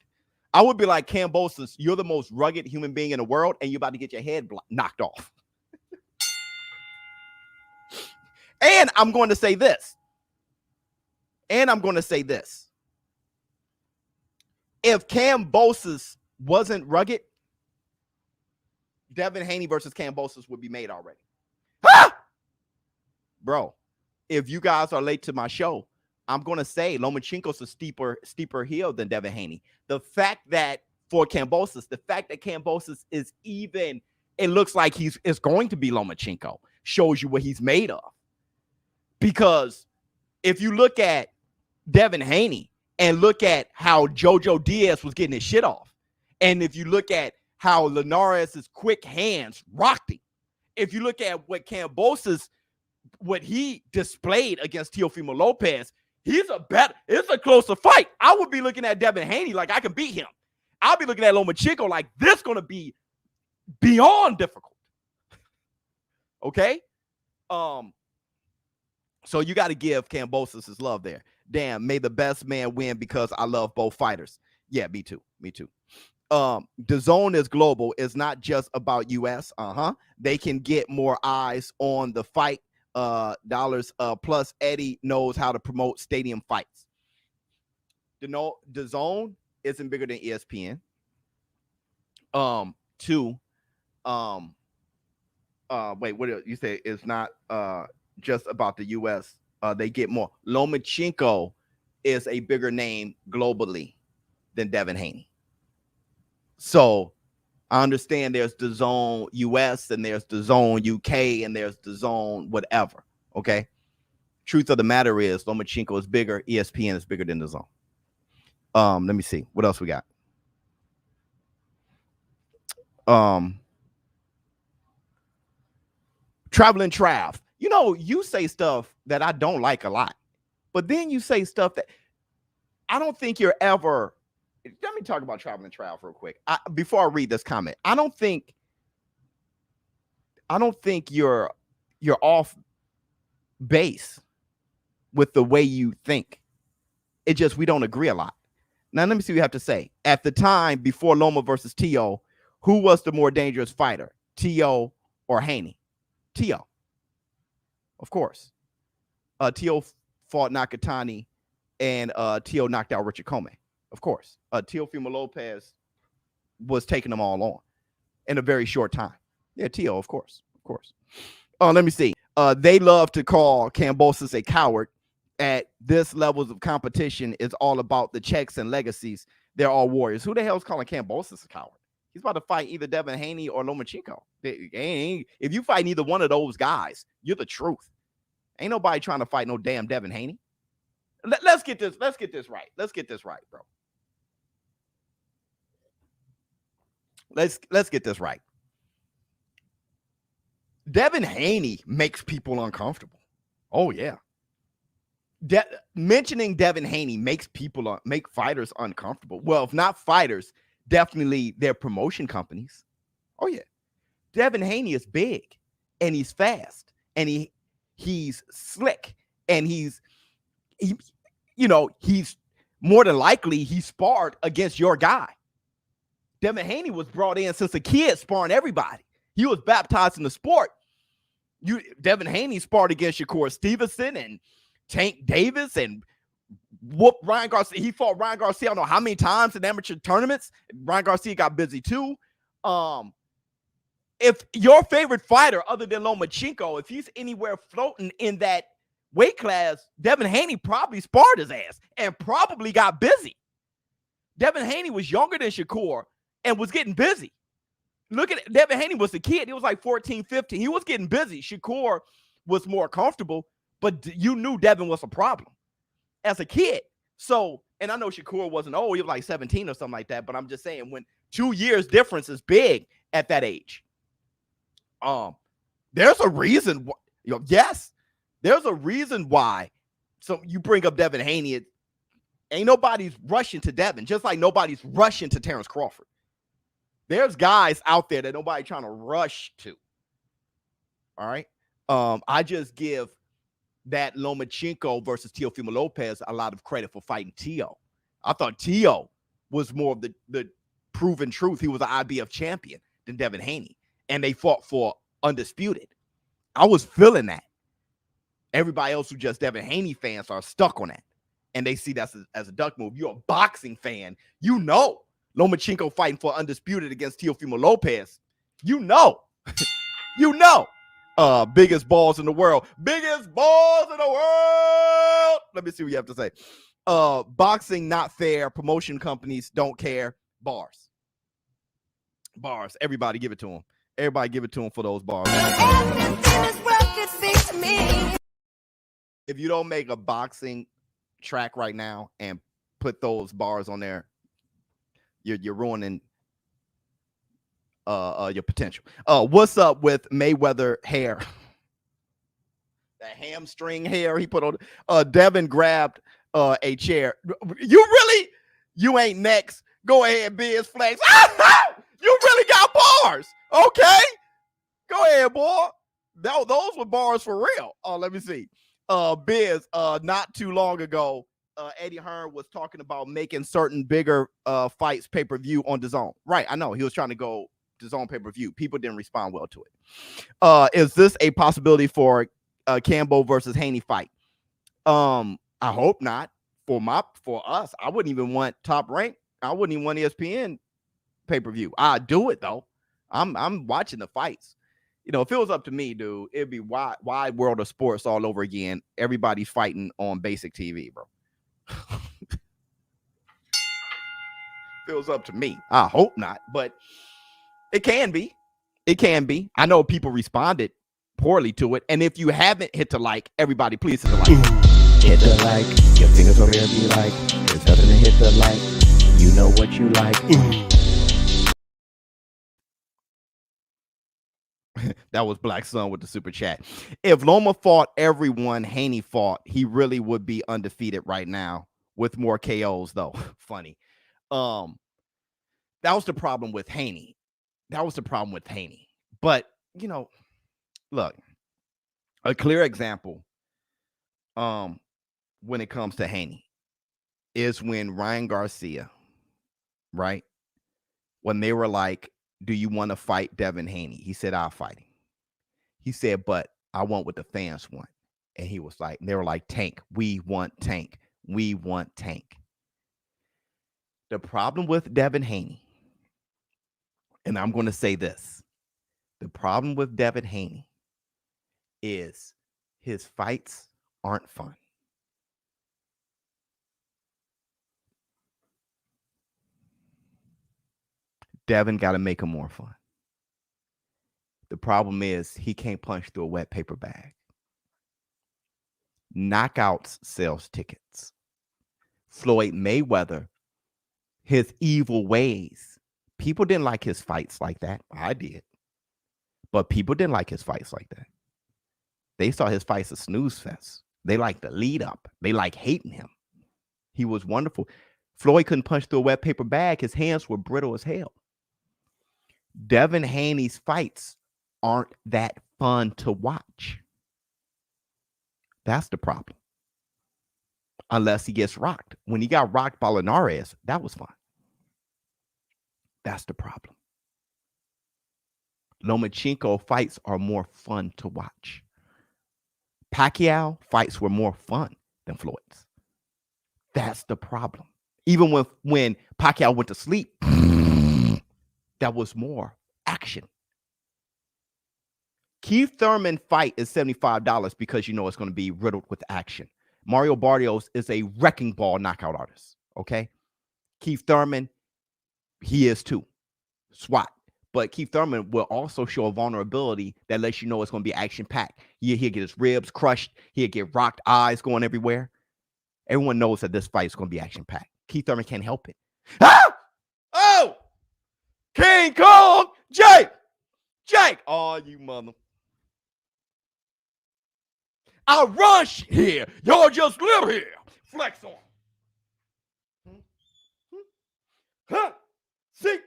I would be like, Kambosos, you're the most rugged human being in the world, and you're about to get your head knocked off. And I'm going to say this. If Kambosos wasn't rugged, Devin Haney versus Kambosos would be made already. Ah! Bro, if you guys are late to my show, I'm going to say Lomachenko's a steeper hill than Devin Haney. The fact that for Kambosos, the fact that Kambosos is even, it looks like it's going to be Lomachenko, shows you what he's made of. Because if you look at Devin Haney and look at how Jojo Diaz was getting his shit off, and if you look at how Linares' quick hands rocked him, if you look at what Kambosos, what he displayed against Teofimo Lopez, it's a closer fight. I would be looking at Devin Haney like I can beat him. I'll be looking at Lomachenko like this is going to be beyond difficult. Okay? So you got to give Kambosos his love there. Damn, may the best man win because I love both fighters. Yeah, me too. The zone is global. It's not just about US. They can get more eyes on the fight. Dollars. Plus Eddie knows how to promote stadium fights. The zone isn't bigger than ESPN. Wait, what did you say? It's not just about the US. They get more. Lomachenko is a bigger name globally than Devin Haney. So I understand there's the zone US and there's the zone UK and there's the zone whatever. Okay. Truth of the matter is Lomachenko is bigger. ESPN is bigger than the zone. Let me see. What else we got? Traveling Trav. You know, you say stuff that I don't like a lot, but then you say stuff that I don't think you're ever. Let me talk about Traveling Trav real quick. Before I read this comment, I don't think you're off base with the way you think. It just we don't agree a lot. Now let me see what you have to say. At the time before Loma versus Tio, who was the more dangerous fighter, Tio or Haney? Tio, of course. Tio fought Nakatani, and Tio knocked out Richard Comey. Of course. Teofimo Lopez was taking them all on in a very short time. Yeah, Tio, of course. Let me see. They love to call Kambosos a coward. At this levels of competition, is all about the checks and legacies. They're all warriors. Who the hell is calling Kambosos a coward? He's about to fight either Devin Haney or Lomachenko. If you fight either one of those guys, you're the truth. Ain't nobody trying to fight no damn Devin Haney. Let's get this right. Let's get this right, bro. Let's get this right. Devin Haney makes people uncomfortable. Oh yeah. Mentioning Devin Haney makes fighters uncomfortable. Well, if not fighters, definitely their promotion companies. Oh yeah. Devin Haney is big and he's fast and he's slick and he's more than likely he sparred against your guy. Devin Haney was brought in since a kid sparring everybody. He was baptized in the sport. Devin Haney sparred against Shakur Stevenson and Tank Davis and whooped Ryan Garcia. He fought Ryan Garcia I don't know how many times in amateur tournaments. Ryan Garcia got busy too. If your favorite fighter other than Lomachenko, if he's anywhere floating in that weight class, Devin Haney probably sparred his ass and probably got busy. Devin Haney was younger than Shakur and was getting busy. Look at it. Devin Haney was a kid. He was like 14, 15. He was getting busy. Shakur was more comfortable, but you knew Devin was a problem as a kid. So, and I know Shakur wasn't old. He was like 17 or something like that, but I'm just saying when 2 years difference is big at that age. There's a reason. Yes, there's a reason why. So you bring up Devin Haney. Ain't nobody's rushing to Devin, just like nobody's rushing to Terrence Crawford. There's guys out there that nobody trying to rush to. All right. I just give that Lomachenko versus Teofimo Lopez a lot of credit for fighting Teo. I thought Teo was more of the proven truth. He was an IBF champion than Devin Haney. And they fought for undisputed. I was feeling that. Everybody else who just Devin Haney fans are stuck on that. And they see that as a duck move. You're a boxing fan. You know Lomachenko fighting for undisputed against Teofimo Lopez. You know. You know. Biggest balls in the world. Biggest balls in the world. Let me see what you have to say. Boxing not fair. Promotion companies don't care. Bars. Everybody give it to them. Everybody give it to them for those bars. If you don't make a boxing track right now and put those bars on there, you're ruining your potential. What's up with Mayweather hair? That hamstring hair he put on. Devin grabbed a chair. You ain't next. Go ahead, Biz Flex. You really got bars. Okay. Go ahead, boy. Those were bars for real. Let me see. Biz, not too long ago, Eddie Hearn was talking about making certain bigger fights pay-per-view on DAZN. Right, I know. He was trying to go DAZN pay-per-view. People didn't respond well to it. Is this a possibility for Cambo versus Haney fight? I hope not. For us, I wouldn't even want Top Rank. I wouldn't even want ESPN pay-per-view. I'd do it though. I'm watching the fights. You know, if it was up to me, dude, it'd be wide world of sports all over again. Everybody's fighting on basic TV, bro. If it was up to me, I hope not, but it can be. It can be. I know people responded poorly to it, and if you haven't hit the like, everybody please hit the like. Hit the like. Your fingers over here be like, there's nothing to hit the like. You know what you like. That was Black Sun with the super chat. If Loma fought everyone Haney fought, he really would be undefeated right now with more KOs, though. Funny. That was the problem with Haney. But, you know, look, a clear example when it comes to Haney is when Ryan Garcia, right? When they were like, do you want to fight Devin Haney? He said, I'll fight him. He said, but I want what the fans want. And he was like, they were like, Tank, we want Tank. We want Tank. The problem with Devin Haney, and I'm going to say this, the problem with Devin Haney is his fights aren't fun. Devin got to make them more fun. The problem is he can't punch through a wet paper bag. Knockouts sells tickets. Floyd Mayweather, his evil ways. People didn't like his fights like that. I did. But people didn't like his fights like that. They saw his fights as snooze fest. They liked the lead up. They like hating him. He was wonderful. Floyd couldn't punch through a wet paper bag. His hands were brittle as hell. Devin Haney's fights aren't that fun to watch. That's the problem. Unless he gets rocked. When he got rocked by Linares, that was fun. That's the problem. Lomachenko fights are more fun to watch. Pacquiao fights were more fun than Floyd's. That's the problem. Even when Pacquiao went to sleep, that was more action. Keith Thurman fight is $75 because you know it's going to be riddled with action. Mario Barrios is a wrecking ball knockout artist. Okay. Keith Thurman, he is too. SWAT. But Keith Thurman will also show a vulnerability that lets you know it's going to be action-packed. He'll get his ribs crushed. He'll get rocked, eyes going everywhere. Everyone knows that this fight is going to be action-packed. Keith Thurman can't help it. Ah! Oh! King Kong! Jake! Jake! Oh, you mother. I rush here. Y'all just live here. Flex on. Huh? See?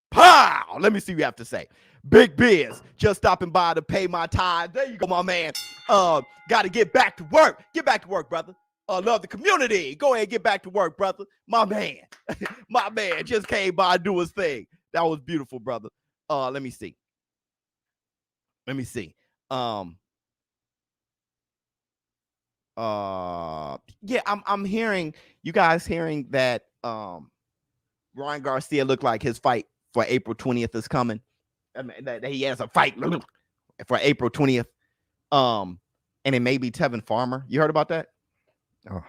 Pow! Let me see what you have to say. Big Biz, just stopping by to pay my tithe. There you go, my man. Got to get back to work. Get back to work, brother. Love the community. Go ahead, get back to work, brother. My man. My man just came by to do his thing. That was beautiful, brother. Let me see. Yeah, I'm hearing you guys hearing that Ryan Garcia looked like his fight for April 20th is coming. I mean, that he has a fight for April 20th. And it may be Tevin Farmer. You heard about that? Oh.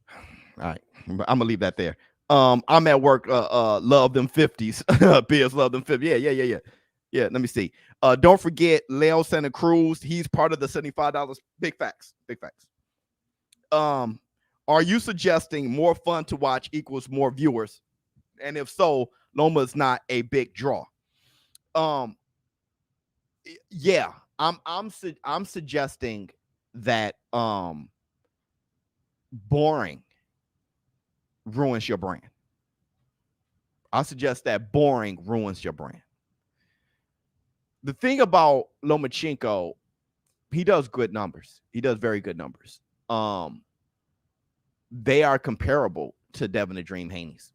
All right. I'm gonna leave that there. I'm at work. Love them 50s. Biz love them 50s. Yeah. Let me see. Don't forget Leo Santa Cruz. He's part of the $75. Big facts. Are you suggesting more fun to watch equals more viewers? And if so, Loma is not a big draw. Yeah, I'm suggesting that boring ruins your brand. I suggest that boring ruins your brand. The thing about Lomachenko, he does good numbers. He does very good numbers. They are comparable to Devin the Dream Haney's.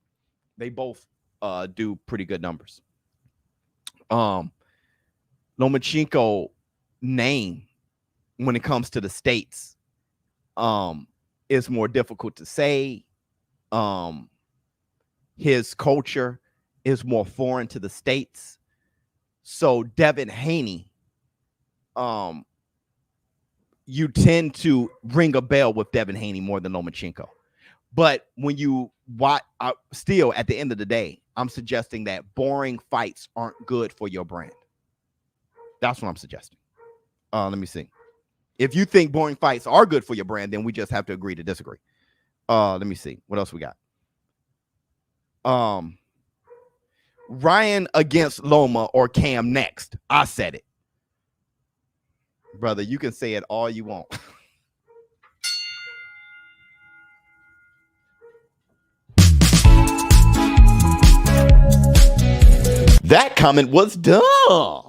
They both do pretty good numbers. Lomachenko name when it comes to the States is more difficult to say. His culture is more foreign to the States. So Devin Haney, you tend to ring a bell with Devin Haney more than Lomachenko. But when you watch, still at the end of the day, I'm suggesting that boring fights aren't good for your brand. That's what I'm suggesting. Let me see. If you think boring fights are good for your brand, then we just have to agree to disagree. Let me see. What else we got? Ryan against Loma or Cam next. I said it. Brother, you can say it all you want. That comment was dumb.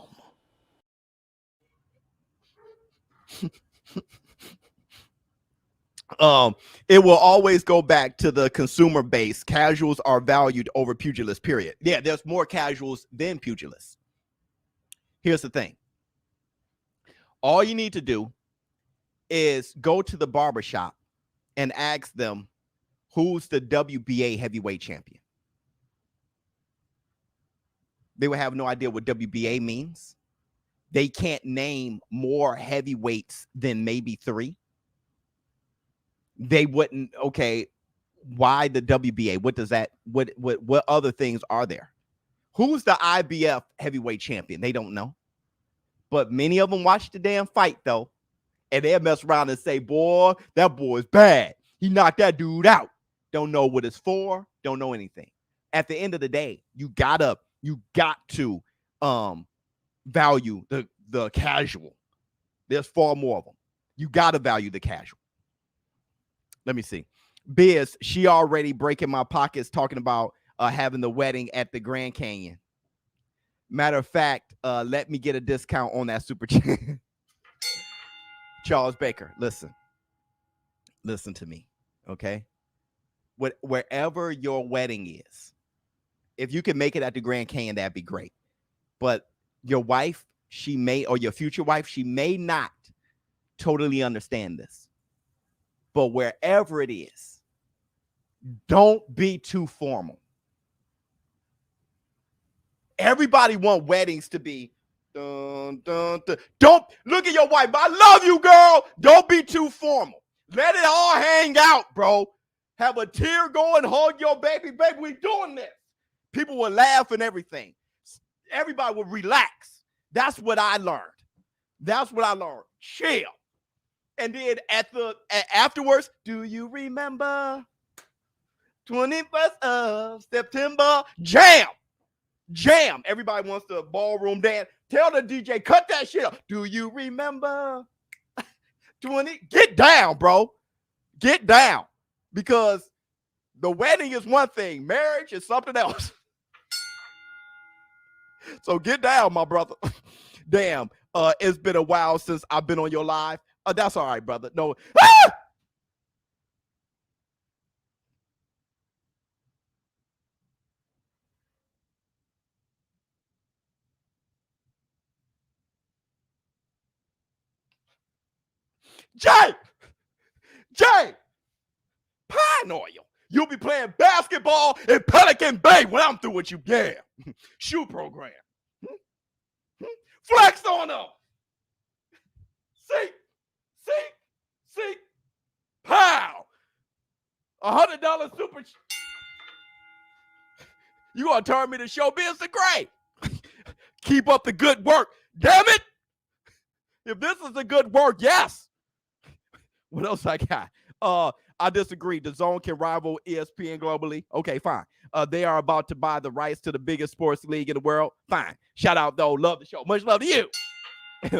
It will always go back to the consumer base. Casuals are valued over pugilists, period. Yeah, there's more casuals than pugilists. Here's the thing. All you need to do is go to the barbershop and ask them who's the WBA heavyweight champion. They will have no idea what WBA means. They can't name more heavyweights than maybe 3. They wouldn't. Okay, why the WBA? What does that? What other things are there? Who's the IBF heavyweight champion? They don't know. But many of them watch the damn fight though, and they'll mess around and say, boy, that boy's bad. He knocked that dude out. Don't know what it's for. Don't know anything. At the end of the day, you got to value the casual. There's far more of them. You got to value the casual. Let me see. Biz, she already breaking my pockets talking about having the wedding at the Grand Canyon. Matter of fact, let me get a discount on that super chat. Charles Baker, listen to me, okay? Wherever your wedding is, if you can make it at the Grand Canyon, that'd be great. But your wife, or your future wife, she may not totally understand this. But wherever it is, don't be too formal. Everybody want weddings to be dun, dun, dun. Don't look at your wife. I love you, girl. Don't be too formal. Let it all hang out, bro. Have a tear going, hug your baby. Baby, we doing this. People will laugh and everything. Everybody will relax. That's what I learned. Chill. And then afterwards, do you remember 21st of September? Jam. Everybody wants the ballroom dance. Tell the DJ, cut that shit up. Do you remember 20? Get down, bro. Get down. Because the wedding is one thing. Marriage is something else. So get down, my brother. Damn. It's been a while since I've been on your live. That's all right, brother. No. Ah! Jay, Pine Oil. You'll be playing basketball in Pelican Bay when I'm through with you. Yeah. Shoe program. Flex on them. See. Pow. $100 super. You gonna turn me to ShowBizz the Great. Keep up the good work. Damn it. If this is a good work, yes. What else I got? I disagree. The Zone can rival ESPN globally. Okay, fine. They are about to buy the rights to the biggest sports league in the world. Fine. Shout out, though. Love the show. Much love to you.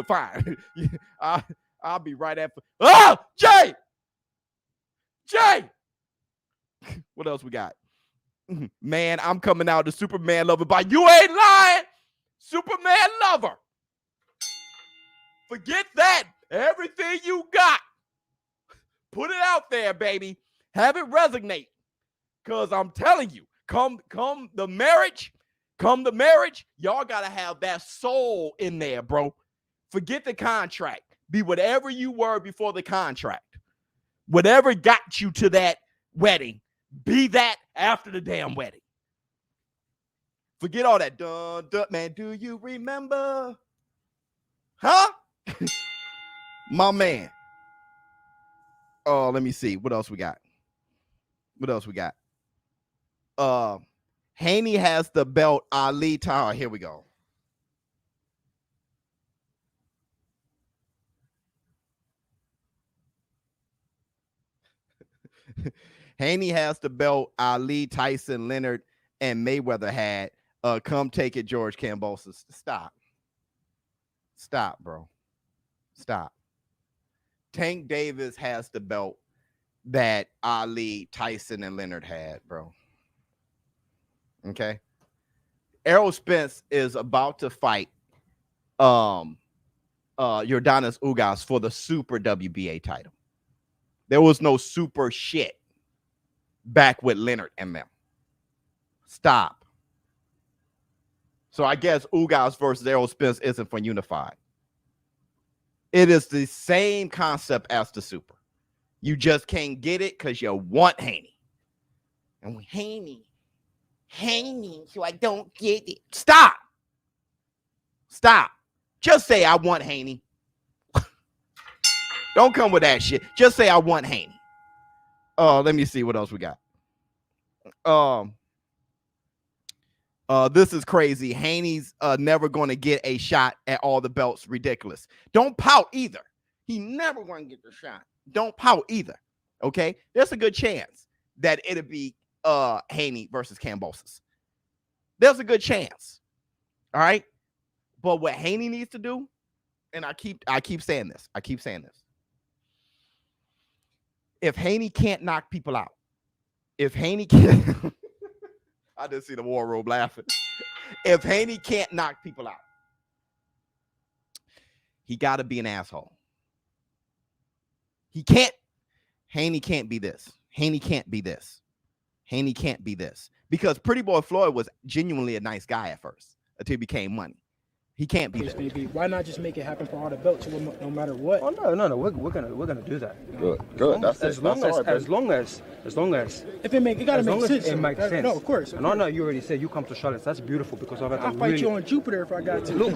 Fine. I'll be right after. Oh, Jay! What else we got? Man, I'm coming out the Superman lover, but you ain't lying. Superman lover. Forget that. Everything you got. Put it out there, baby. Have it resonate. Because I'm telling you, come the marriage, y'all got to have that soul in there, bro. Forget the contract. Be whatever you were before the contract. Whatever got you to that wedding, be that after the damn wedding. Forget all that. Dun, dun, man, do you remember? Huh? My man. Oh, let me see. What else we got? Haney has the belt. Ali Tower. Here we go. Haney has the belt. Ali, Tyson, Leonard, and Mayweather had. Come take it, George Kambosos. Stop, bro. Stop. Tank Davis has the belt that Ali, Tyson, and Leonard had, bro. Okay. Errol Spence is about to fight Yordanis Ugas for the Super WBA title. There was no super shit back with Leonard and them. Stop. So I guess Ugas versus Errol Spence isn't for Unified. It is the same concept as the Super. You just can't get it because you want Haney. And Haney, so I don't get it. Stop. Just say I want Haney. Don't come with that shit. Just say I want Haney. Let me see what else we got. This is crazy. Haney's never going to get a shot at all the belts. Ridiculous. Don't pout either. He never going to get the shot. Don't pout either. Okay, there's a good chance that it'll be Haney versus Kambosos. There's a good chance. All right, but what Haney needs to do, and I keep saying this. I keep saying this. If Haney can't knock people out, if Haney can't, I just see the war room laughing. If Haney can't knock people out, he got to be an asshole. He can't. Haney can't be this. Haney can't be this. Haney can't be this. Because Pretty Boy Floyd was genuinely a nice guy at first until he became money. He can't be that. Why not just make it happen for all the belts, no matter what? Oh no, we're gonna do that. Good. As long as If it gotta make sense. it makes sense. No, of course. And I know you already said you come to Charlotte. That's beautiful because I've had to I'll fight you on Jupiter if I got to.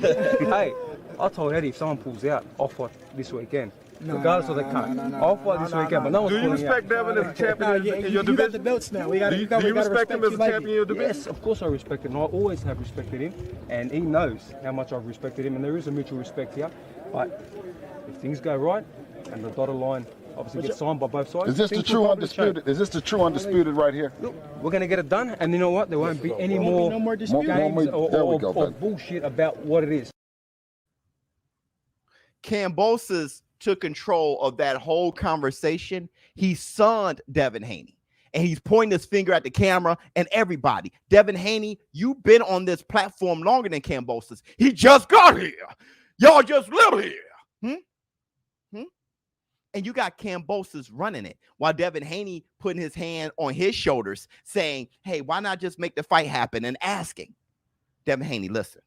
Hey, I told Eddie if someone pulls out, I'll fight this weekend. Regardless of the cut. I'll fight this weekend, but no one's pulling out. Devin as a champion in your You division? got the belts now. Do you respect him as a champion in your division? Yes, of course I respect him. I always have respected him, and he knows how much I've respected him, and there is a mutual respect here. But if things go right, and the dotted line obviously gets signed by both sides. Is this the true undisputed? Is this the true undisputed right here? Look, we're going to get it done, and you know what? There won't be any more games or bullshit about what it is. Kambosos took control of that whole conversation. He sunned Devin Haney, and he's pointing his finger at the camera and everybody. Devin Haney, you've been on this platform longer than Kambosos. He just got here. Y'all just live here. And you got Kambosos running it while Devin Haney putting his hand on his shoulders saying, hey, why not just make the fight happen, and asking Devin Haney, listen,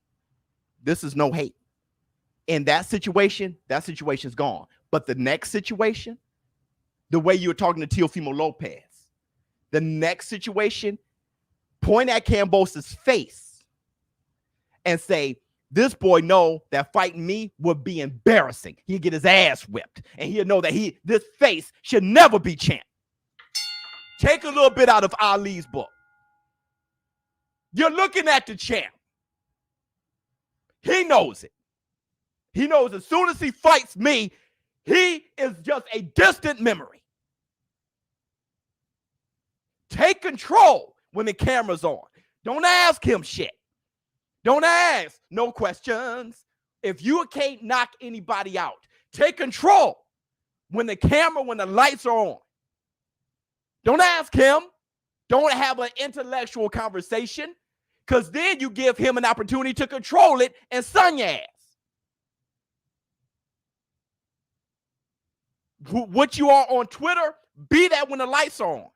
this is no hate. In that situation's gone. But the next situation, the way you were talking to Teofimo Lopez, the next situation, point at Kambosos' face and say, this boy know that fighting me would be embarrassing. He'd get his ass whipped, and he'll know that this face should never be champ. Take a little bit out of Ali's book. You're looking at the champ. He knows it. He knows as soon as he fights me, he is just a distant memory. Take control when the camera's on. Don't ask him shit. Don't ask no questions. If you can't knock anybody out, take control when the lights are on. Don't ask him. Don't have an intellectual conversation, because then you give him an opportunity to control it and sun your ass. What you are on Twitter, be that when the lights are on.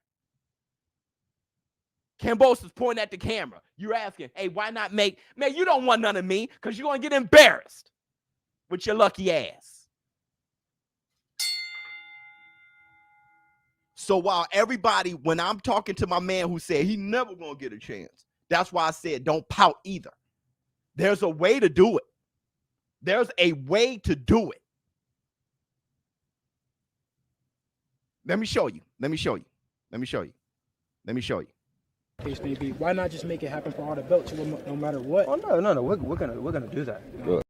Kambosos pointing at the camera. You're asking, hey, why not make, man, you don't want none of me because you're going to get embarrassed with your lucky ass. So while everybody, when I'm talking to my man who said he never going to get a chance, that's why I said don't pout either. There's a way to do it. There's a way to do it. Let me show you. Let me show you. Let me show you. Let me show you. Case may be. Why not just make it happen for all the belts, no matter what? Oh no, we're gonna do that. Good.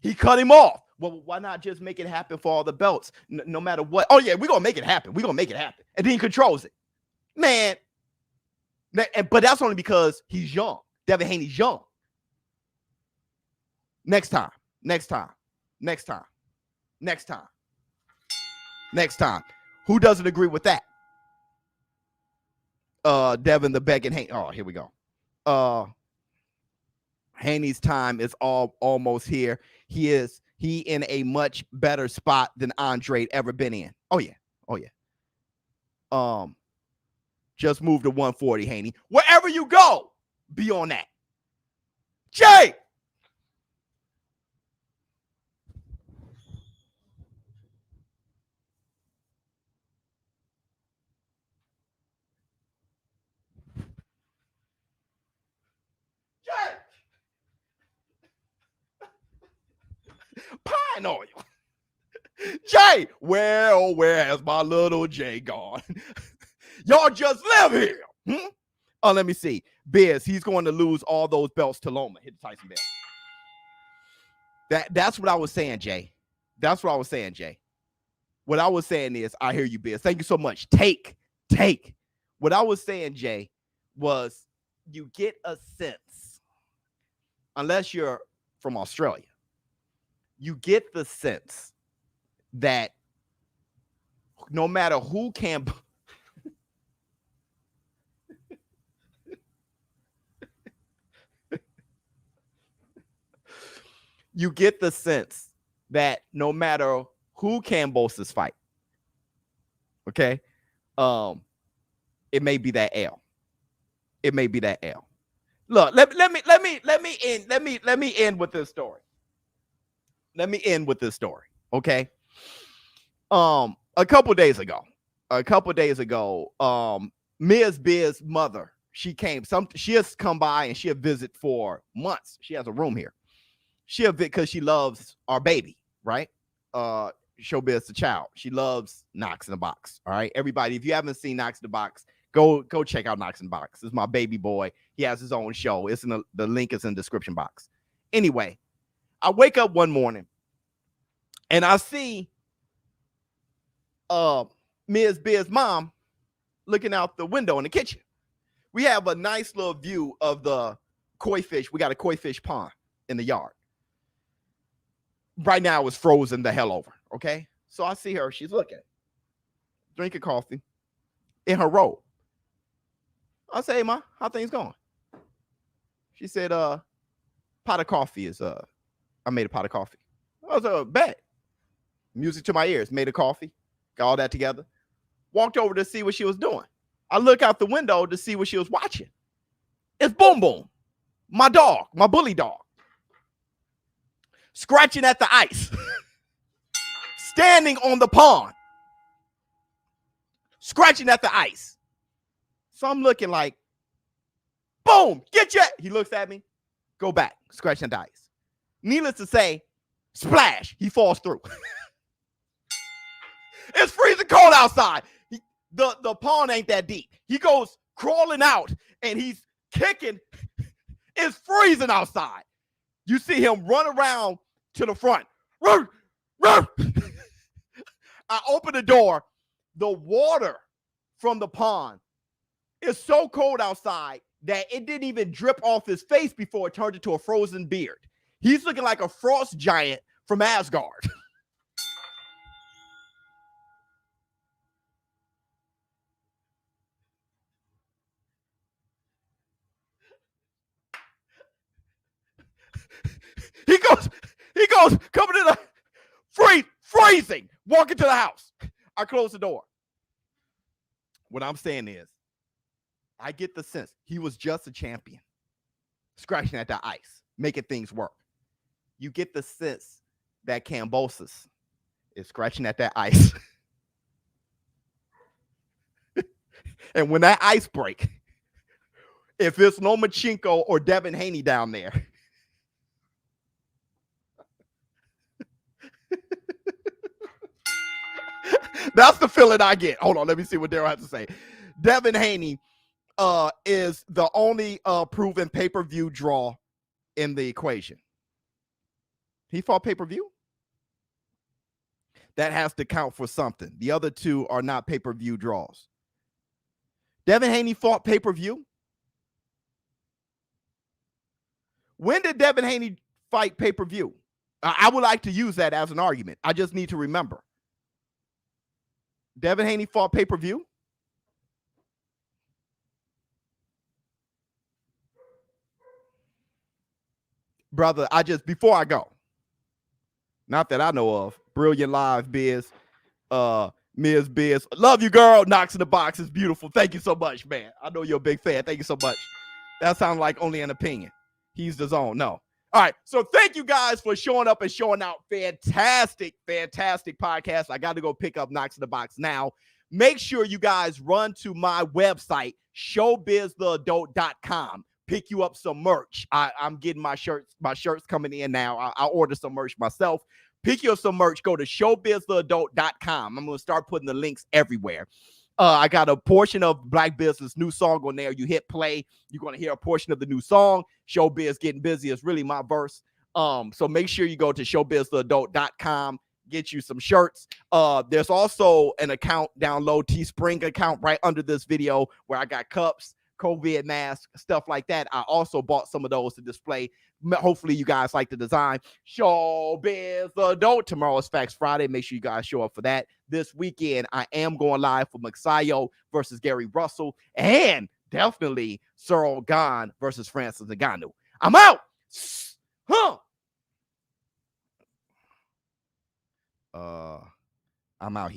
He cut him off. Well, why not just make it happen for all the belts, no matter what? Oh yeah, we're gonna make it happen. We're gonna make it happen, and then he controls it, man. But that's only because he's young. Devin Haney's young. Next time. Who doesn't agree with that? Devin the Beck and Haney. Oh, here we go. Haney's time is almost here. He in a much better spot than Andre ever been in. Oh yeah. Just move to 140, Haney. Wherever you go, be on that. Jay. Pine oil. Jay, where has my little Jay gone? Y'all just live here. Oh, let me see. Biz, he's going to lose all those belts to Loma. Hit the Tyson belt. That's what I was saying, Jay. That's what I was saying, Jay. What I was saying is, I hear you, Biz. Thank you so much. Take. What I was saying, Jay, was you get a sense, unless you're from Australia, you get the sense that no matter who can you get the sense that no matter who Kambosos fight, okay, it may be that L. It may be that L. Look, let me end with this story. Let me end with this story, okay? A couple days ago, Ms. Biz's mother, she has come by and she'll visit for months. She has a room here. She'll visit because she loves our baby, right? ShowBizz the child. She loves Knox in the Box. All right, everybody, if you haven't seen Knox in the Box, go check out Knox in the Box. This is my baby boy. He has his own show. It's in the link is in the description box. Anyway, I wake up one morning and I see Ms. Biz's mom looking out the window in the kitchen. We have a nice little view of the koi fish. We got a koi fish pond in the yard. Right now it's frozen the hell over, okay? So I see her. She's looking, drinking coffee in her robe. I say, hey, Ma, how things going? She said, pot of coffee is, I made a pot of coffee. I was bet. Music to my ears, made a coffee, got all that together. Walked over to see what she was doing. I look out the window to see what she was watching. It's Boom Boom, my dog, my bully dog. Scratching at the ice, standing on the pond, scratching at the ice. So I'm looking like, boom, get you. He looks at me, go back, scratching at the ice. Needless to say, splash, he falls through. It's freezing cold outside. The pond ain't that deep. He goes crawling out and he's kicking. It's freezing outside. You see him run around to the front. I open the door. The water from the pond is so cold outside that it didn't even drip off his face before it turned into a frozen beard. He's looking like a frost giant from Asgard. He goes, coming to the freezing, walking to the house. I close the door. What I'm saying is, I get the sense he was just a champion, scratching at the ice, making things work. You get the sense that Kambosos is scratching at that ice. And when that ice break, if it's Lomachenko or Devin Haney down there, that's the feeling I get. Hold on, let me see what Daryl has to say. Devin Haney is the only proven pay-per-view draw in the equation. He fought pay-per-view? That has to count for something. The other two are not pay-per-view draws. Devin Haney fought pay-per-view? When did Devin Haney fight pay-per-view? I would like to use that as an argument. I just need to remember. Devin Haney fought pay-per-view? Brother, before I go, not that I know of, brilliant live, Biz, Ms. Biz. Love you, girl. Knox in the Box is beautiful. Thank you so much, man. I know you're a big fan. Thank you so much. That sounds like only an opinion. He's the zone. No. All right. So thank you guys for showing up and showing out. Fantastic podcast. I got to go pick up Knox in the Box now. Make sure you guys run to my website, ShowBizTheAdult.com. Pick you up some merch. I'm getting my shirts. My shirts coming in now. I'll order some merch myself. Pick you up some merch. Go to ShowBizTheAdult.com. I'm going to start putting the links everywhere. I got a portion of Black Business new song on there. You hit play, you're gonna hear a portion of the new song. ShowBizz Getting Busy is really my verse. So make sure you go to showbiztheadult.com, get you some shirts. There's also an account, download Teespring account right under this video where I got cups, COVID mask, stuff like that. I also bought some of those to display. Hopefully you guys like the design. ShowBizz Adult. Tomorrow is Facts Friday. Make sure you guys show up for that. This weekend, I am going live for Maxayo versus Gary Russell, and definitely Cyril Gahn versus Francis Ngannou. I'm out. I'm out here.